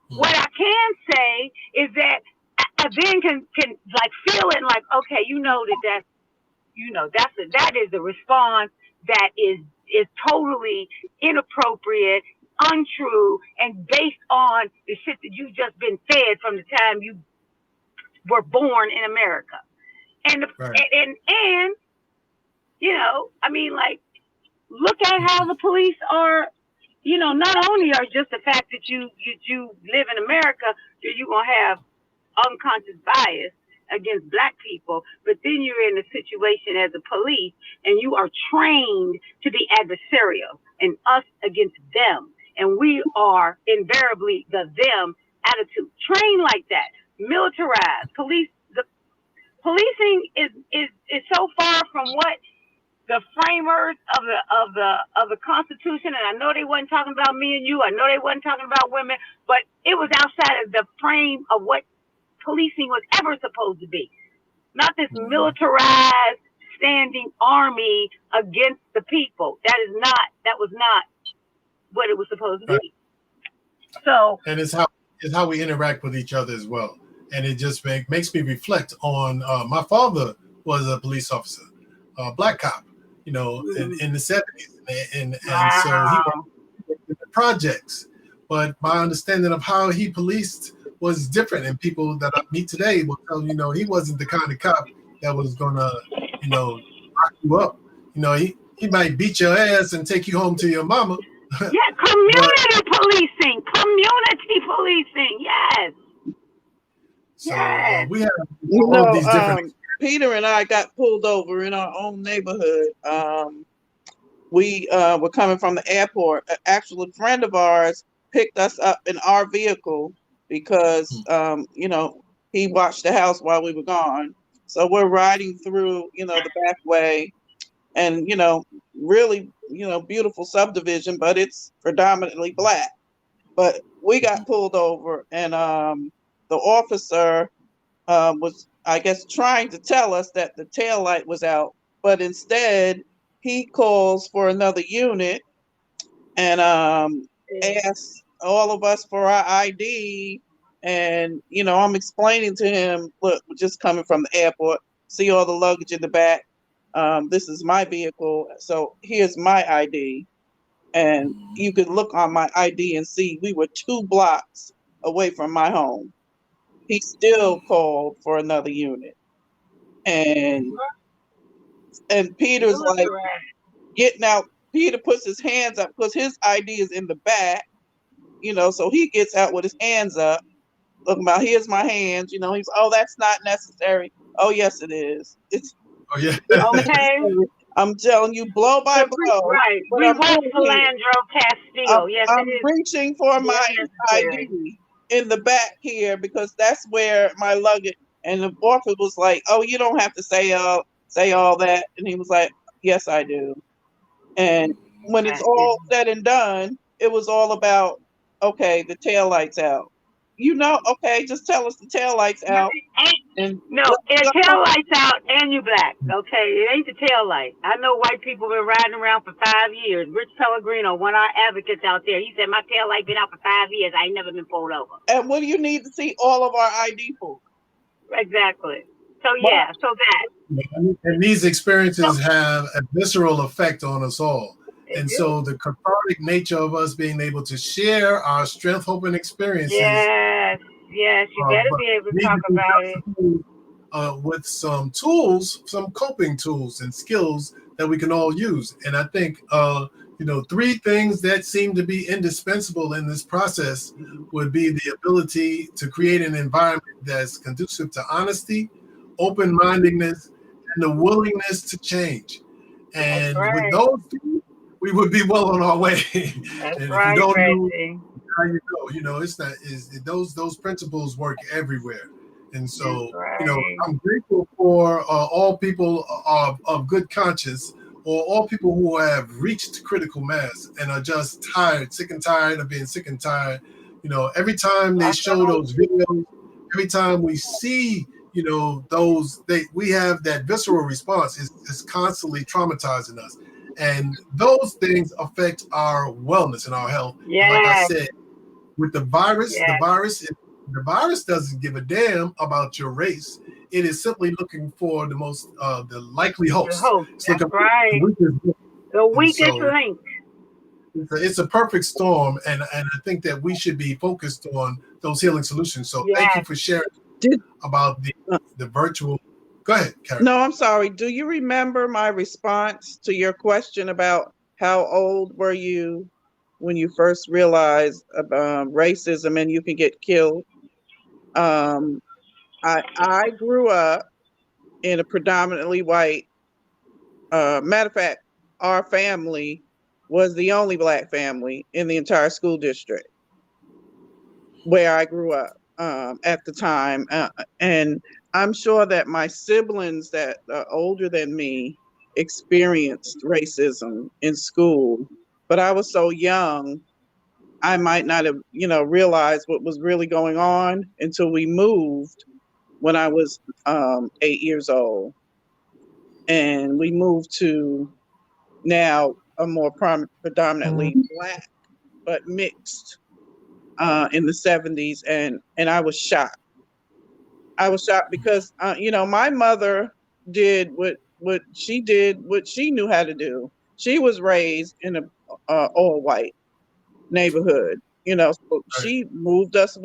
What I can say is that I then can like feel it and like, okay, that is a response that is totally inappropriate, untrue, and based on the shit that you've just been fed from the time you were born in America. And look at how the police are, not only are just the fact that you live in America, that you're going to have unconscious bias against Black people, but then you're in a situation as a police and you are trained to be adversarial and us against them. And we are invariably the them attitude, trained like that, militarized. The policing is so far from what the framers of the Constitution, and I know they wasn't talking about me and you, I know they wasn't talking about women, but it was outside of the frame of what policing was ever supposed to be. Not this militarized standing army against the people. That was not what it was supposed to be. So, and it's how we interact with each other as well. And it just makes me reflect on my father was a police officer, Black cop, in the 70s, and so he worked in the projects. But my understanding of how he policed was different, and people that I meet today will tell he wasn't the kind of cop that was gonna lock you up. He might beat your ass and take you home to your mama. Yeah, community policing, yes. So we have all of these different. Peter and I got pulled over in our own neighborhood. We were coming from the airport. Actually, a friend of ours picked us up in our vehicle because, he watched the house while we were gone. So we're riding through, the back way and, really, beautiful subdivision, but it's predominantly Black. But we got pulled over and the officer was, I guess, trying to tell us that the taillight was out, but instead he calls for another unit and asks all of us for our ID. And, I'm explaining to him, look, we're just coming from the airport, see all the luggage in the back. This is my vehicle. So here's my ID. And you could look on my ID and see we were 2 blocks away from my home. He still called for another unit. And Peter's like getting out. Peter puts his hands up because his ID is in the back, so he gets out with his hands up. Look about, here's my hands, he's, oh, that's not necessary. Oh, yes, it is. It's okay. I'm telling you, blow by blow. Right. We want Philandro Castile. Yes, I'm reaching for my ID in the back here because that's where my luggage. And the officer was like, "Oh, you don't have to say all that." And he was like, "Yes, I do." And when it's all said and done, it was all about, okay, the taillight's out. Okay, just tell us the taillight's out. The taillight's out and you Black. Okay, it ain't the taillight. I know white people been riding around for 5 years. Rich Pellegrino, one of our advocates out there, he said, my taillight been out for 5 years. I ain't never been pulled over. And what do you need to see all of our ID for? Exactly. So, yeah, so that. And these experiences have a visceral effect on us all. And so the cathartic nature of us being able to share our strength, hope, and experiences. Yes, you better be able to talk about it. With some tools, some coping tools and skills that we can all use. And I think, three things that seem to be indispensable in this process would be the ability to create an environment that's conducive to honesty, open-mindedness, and the willingness to change. And with those two, we would be well on our way. That's and if right, you don't Reggie. know how you go, it's not those principles work everywhere. And so, I'm grateful for all people of good conscience, or all people who have reached critical mass and are just tired, sick and tired of being sick and tired. Every time they show those videos, every time we see, we have that visceral response is constantly traumatizing us. And those things affect our wellness and our health. Yeah. And like I said, with the virus, the virus doesn't give a damn about your race. It is simply looking for the likely host. That's right. The weakest link. It's a perfect storm, and I think that we should be focused on those healing solutions. So thank you for sharing about the virtual. Go ahead, Karen. No, I'm sorry. Do you remember my response to your question about how old were you when you first realized racism and you can get killed? I grew up in a predominantly white. Matter of fact, our family was the only Black family in the entire school district where I grew up at the time. And I'm sure that my siblings that are older than me experienced racism in school, but I was so young, I might not have, realized what was really going on until we moved when I was 8 years old. And we moved to now a more predominantly Black, but mixed in the 70s. And I was shocked. I was shocked because, my mother did what she knew how to do. She was raised in a all white neighborhood, so she moved us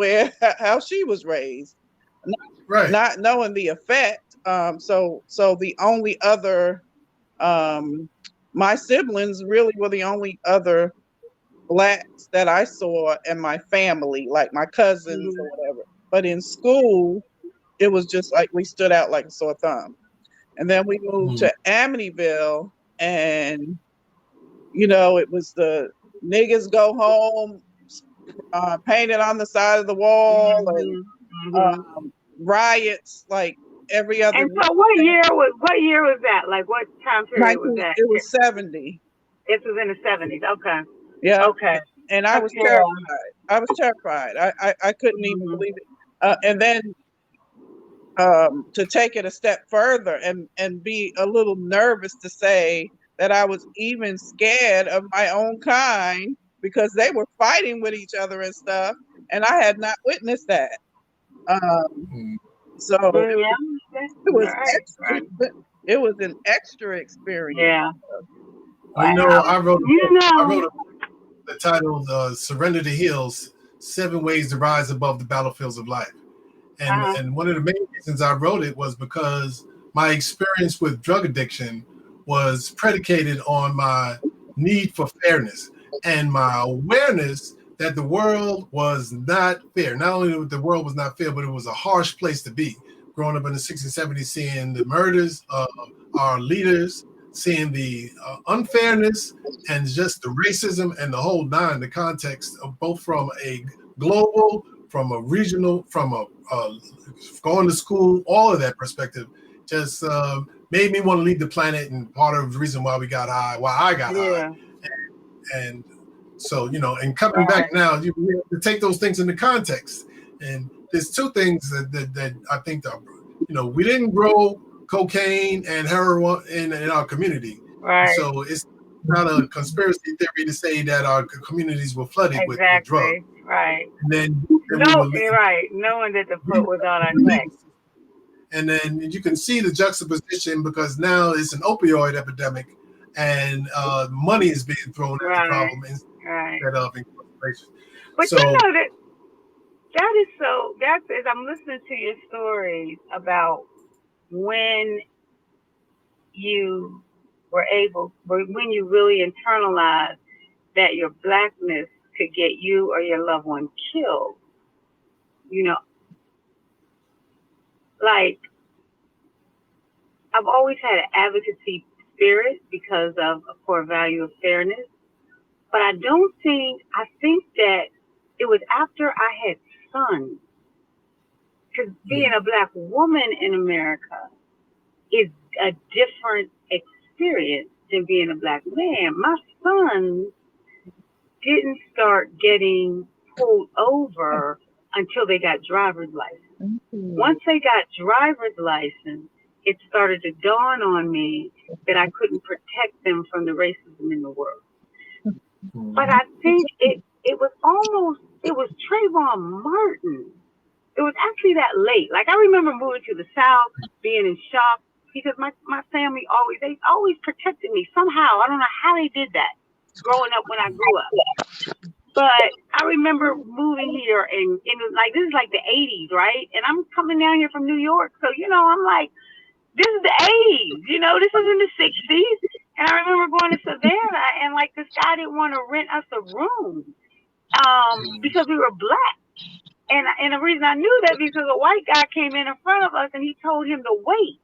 how she was raised, not knowing the effect. So the only other, my siblings really were the only other Blacks that I saw in my family, like my cousins or whatever. But in school, it was just like we stood out like a sore thumb. And then we moved to Amityville, and it was the niggas go home, painted on the side of the wall, and riots like every other. And so, what year was that? Like, what time period was that? It was 70. It was in the 70s. Okay. Yeah. Okay. And I was terrified. I was terrified. I couldn't even believe it. And then to take it a step further and be a little nervous to say that I was even scared of my own kind because they were fighting with each other and stuff, and I had not witnessed that. So it was an extra experience. Yeah. I wrote the title "Surrender to Heals: 7 Ways to Rise Above the Battlefields of Life." And one of the main reasons I wrote it was because my experience with drug addiction was predicated on my need for fairness and my awareness that the world was not fair. Not only the world was not fair, but it was a harsh place to be. Growing up in the 60s and 70s, seeing the murders of our leaders, seeing the unfairness and just the racism and the whole nine, the context of both from a global, from a regional, from a going to school, all of that perspective just made me want to leave the planet, and part of the reason why I got high. And so, and coming back now, you have to take those things into context. And there's two things that I think that, we didn't grow cocaine and heroin in our community. Right. So it's not a conspiracy theory to say that our communities were flooded with drugs. Right. And then you're right. Knowing that the foot was on our neck. And then you can see the juxtaposition because now it's an opioid epidemic, and money is being thrown at the problem instead of incarceration. But so, that is so. That's as I'm listening to your stories about when you were when you really internalized that your blackness could get you or your loved one killed. You know, like, I've always had an advocacy spirit because of a core value of fairness. But I think that it was after I had sons. Because being a Black woman in America is a different experience than being a Black man. My sons didn't start getting pulled over until they got driver's license. Once they got driver's license, it started to dawn on me that I couldn't protect them from the racism in the world. But I think it was Trayvon Martin. It was actually that late. Like, I remember moving to the South, being in shock, because my family they always protected me somehow. I don't know how they did that growing up when I grew up. But I remember moving here and like, this is like the 80s, right? And I'm coming down here from New York. So, I'm like, this is the 80s, this is in the 60s. And I remember going to Savannah and like this guy didn't want to rent us a room because we were Black. And the reason I knew that because a white guy came in front of us and he told him to wait.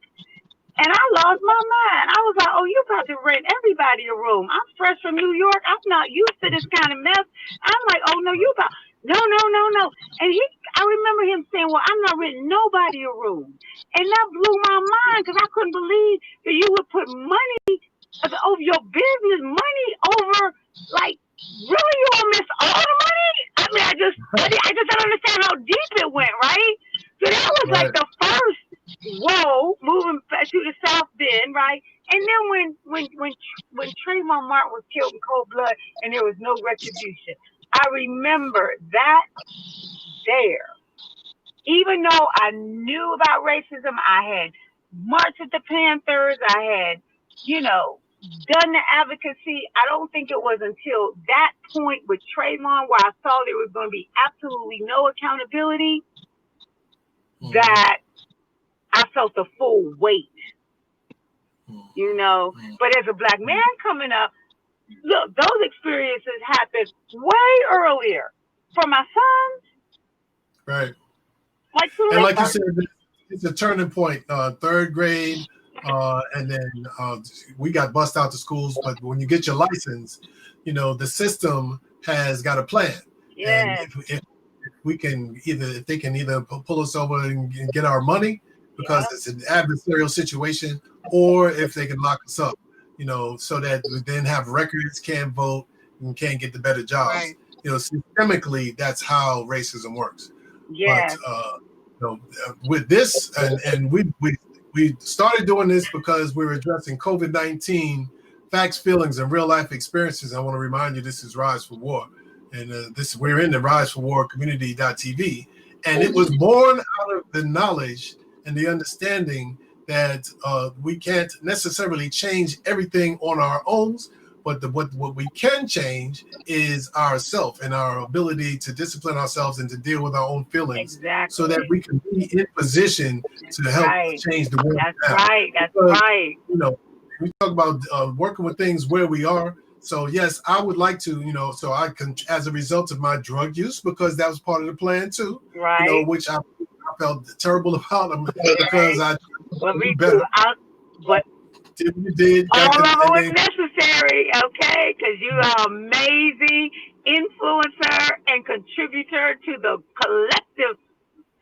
And I lost my mind. I was like, oh, you're about to rent everybody a room. I'm fresh from New York. I'm not used to this kind of mess. I'm like, oh, no, no. And I remember him saying, well, I'm not renting nobody a room. And that blew my mind because I couldn't believe that you would put money over your business, money over, like, really, you will miss all the money? I mean, I just don't understand how deep it went, right? So that was like the first moving back to the South then, right? And then when Trayvon Martin was killed in cold blood and there was no retribution, I remember that there. Even though I knew about racism, I had marched with the Panthers, I had, done the advocacy. I don't think it was until that point with Trayvon where I saw there was going to be absolutely no accountability that I felt the full weight, But as a Black man coming up, look, those experiences happened way earlier for my sons. Right. And like you said, it's a turning point, third grade. And then we got bussed out to schools. But when you get your license, the system has got a plan. Yeah. And if they can either pull us over and get our money because it's an adversarial situation, or if they can lock us up, so that we then have records, can't vote, and can't get the better jobs. Right. Systemically, that's how racism works. Yeah. But with this, and we started doing this because we're addressing COVID-19 facts, feelings, and real life experiences. I want to remind you, this is Rise for War, and we're in the Rise for War community.tv, and it was born out of the knowledge and the understanding that we can't necessarily change everything on our own, but what we can change is ourselves and our ability to discipline ourselves and to deal with our own feelings, so that we can be in position to help change the world. That's right. We talk about working with things where we are. So yes, I would like to, so I can, as a result of my drug use, because that was part of the plan too, right? Which I felt terrible about because I me better. But you did. All of it was necessary, okay? Because you are amazing influencer and contributor to the collective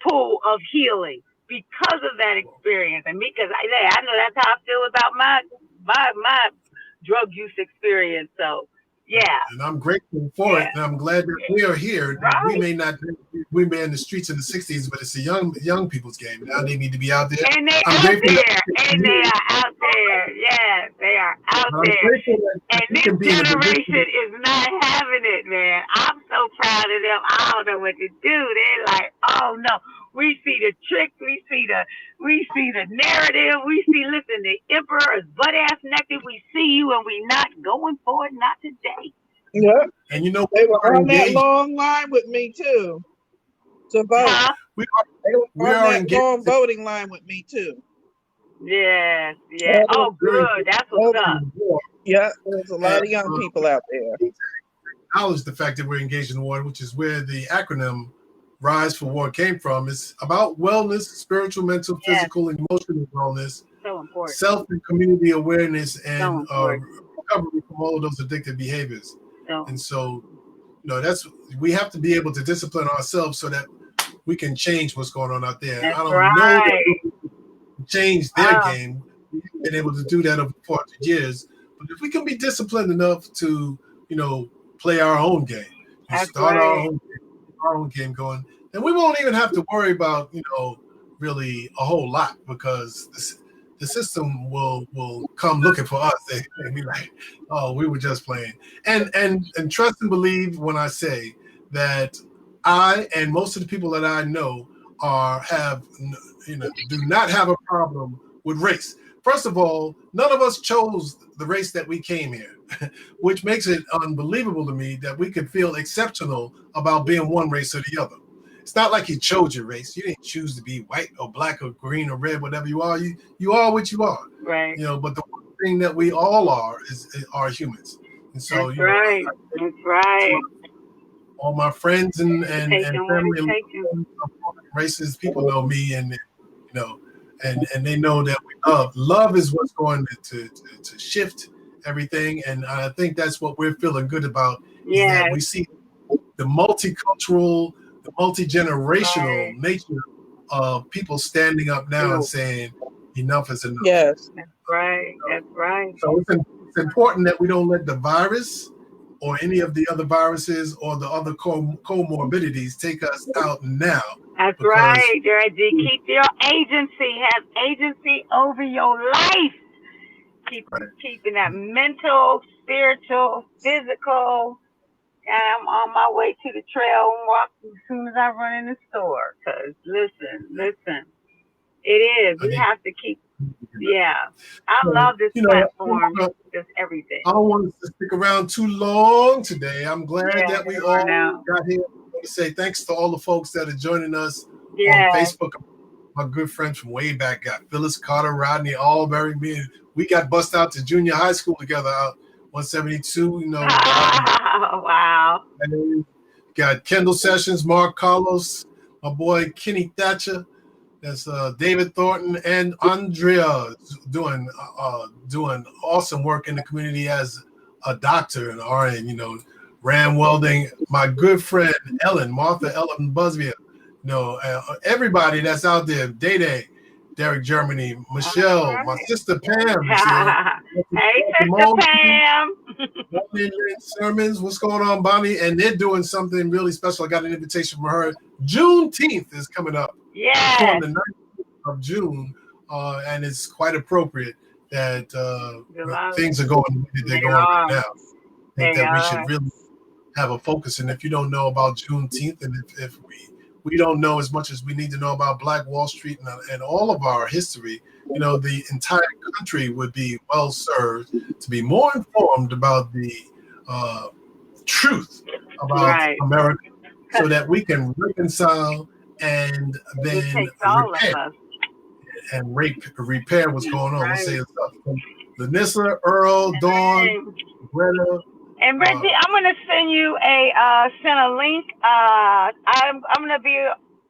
pool of healing because of that experience. And because I know that's how I feel about my drug use experience. So yeah. And I'm grateful for it, and I'm glad that we are here. Right. We may be in the streets in the 60s, but it's a young people's game. Now they need to be out there. And they are out there. Yes, they are out there. And this generation is not having it, man. I'm so proud of them. I don't know what to do. They're like, oh no. We see the trick, we see the narrative, listen, the emperor is butt ass naked, we see you and we not going for it, not today. Yeah. And they were on that long line with me too. To vote. Huh? We are on that long voting line with me too. Yes. Oh good. That's what's up. Yeah, there's a lot of young people out there. acknowledge the fact that we're engaged in war, which is where the acronym RISE4WAR came from. It's about wellness, spiritual, mental, physical, and emotional wellness, So important. self and community awareness, and So recovery from all of those addictive behaviors. So. And so, we have to be able to discipline ourselves so that we can change what's going on out there. That's I don't right. know that we can change their game. We've been able to do that over 400 years. But if we can be disciplined enough to, play our own game, start our own game going, then we won't even have to worry about, really a whole lot, because the system will come looking for us and be like, oh, we were just playing. And trust and believe when I say that I and most of the people that I know do not have a problem with race. First of all, none of us chose the race that we came here, which makes it unbelievable to me that we could feel exceptional about being one race or the other. It's not like you chose your race. You didn't choose to be white or black or green or red, whatever you are. You are what you are. Right. But the one thing that we all are humans. And so, That's right. That's right. All my friends and family and races, people know me, and and they know that we love. Love is what's going to shift everything, and I think that's what we're feeling good about. Is that we see the multicultural, the multi-generational nature of people standing up now and saying enough is enough. Yes, that's right. That's right. So it's important that we don't let the virus or any of the other viruses or the other comorbidities take us out now. That's right. Keep your agency. Have agency over your life. Keeping that mental, spiritual, physical. And I'm on my way to the trail and walking as soon as I run in the store. Because listen, it is. We have to keep. Yeah, I love this platform. Just everything. I don't want us to stick around too long today. I'm glad that we all got here. I want to say thanks to all the folks that are joining us on Facebook. My good friends from way back got Phyllis Carter, Rodney Albury, me. We got bust out to junior high school together out 172. Wow. And then got Kendall Sessions, Mark Carlos, my boy Kenny Thatcher. That's David Thornton and Andrea doing awesome work in the community as a doctor and RN, Ram Welding. My good friend Martha Ellen Busby, everybody that's out there, Day, Derek Germany, Michelle, my sister Pam. Hey, Sister Pam. Sermons, what's going on, Bonnie? And they're doing something really special. I got an invitation from her. Juneteenth is coming up. Yeah. On the 9th of June, and it's quite appropriate that things are going the way they're going right now. I think that we should really have a focus. And if you don't know about Juneteenth, and if we don't know as much as we need to know about Black Wall Street and all of our history, the entire country would be well served to be more informed about the truth about America, so that we can reconcile and then repair what's going on. Let's say Lanissa, Earl, Dawn, Greta. And Reggie, I'm gonna send you send a link. I'm gonna be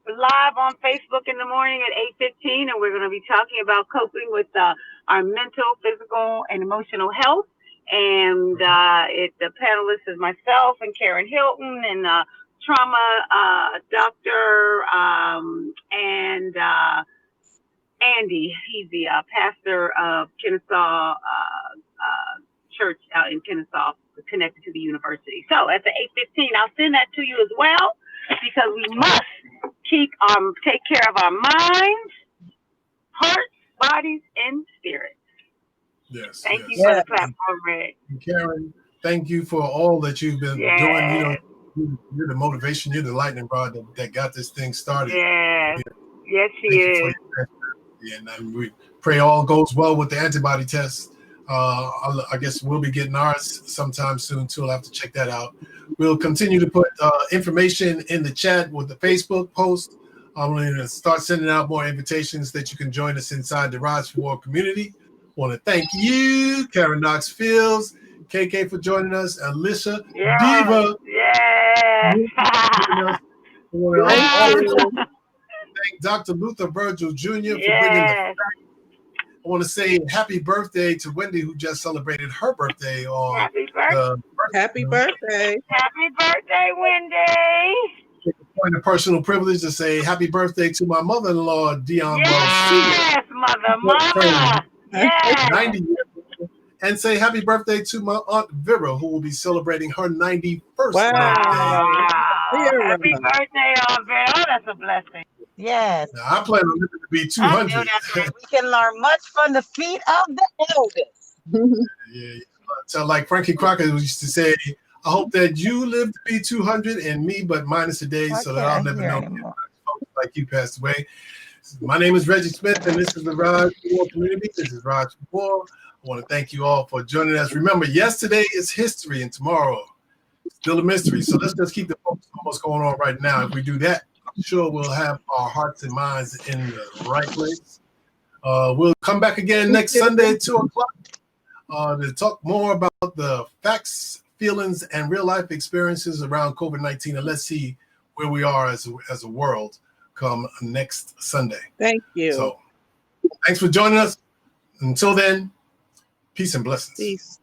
live on Facebook in the morning at 8:15, and we're gonna be talking about coping with our mental, physical, and emotional health. And the panelists is myself and Karen Hilton and trauma doctor and Andy. He's the pastor of Kennesaw Church out in Kennesaw, connected to the university. So at the 8:15, I'll send that to you as well, because we must take care of our minds, hearts, bodies, and spirits. Yes. Thank you for the platform, Red. Karen, thank you for all that you've been doing. You're the motivation, you're the lightning rod that got this thing started. Yeah. Yes, she is. And we pray all goes well with the antibody test. I guess we'll be getting ours sometime soon too. I'll have to check that out. We'll continue to put information in the chat with the Facebook post. I'm going to start sending out more invitations that you can join us inside the RISE4WAR community. I want to thank you, Karen Knox Fields, KK for joining us, Alicia, Yes. Diva. Yes. Thank Dr. Luther Virgil Jr. for bringing the Yes. fact. I want to say happy birthday to Wendy, who just celebrated her birthday on Happy birthday. the Happy birthday. Happy birthday, Wendy. point of personal privilege to say happy birthday to my mother-in-law, Dion Wells Yes, mama. Yes. 90 years old. And say happy birthday to my Aunt Vera, who will be celebrating her 91st birthday. Wow. Happy birthday, Aunt Vera. Oh, that's a blessing. Yes. Now, I plan on living to be 200. We can learn much from the feet of the elders. Yeah. So like Frankie Crocker used to say, I hope that you live to be 200 and me, but minus a day, so that I'll never know folks like you passed away. My name is Reggie Smith, and this is the RISE4WAR community. This is RISE4WAR. I want to thank you all for joining us. Remember, yesterday is history, and tomorrow still a mystery. So let's just keep the focus on what's going on right now. If we do that, I'm sure we'll have our hearts and minds in the right place. We'll come back again next Sunday at 2 o'clock to talk more about the facts, feelings, and real-life experiences around COVID-19, and let's see where we are as a world come next Sunday. Thank you. So thanks for joining us. Until then, peace and blessings. Peace.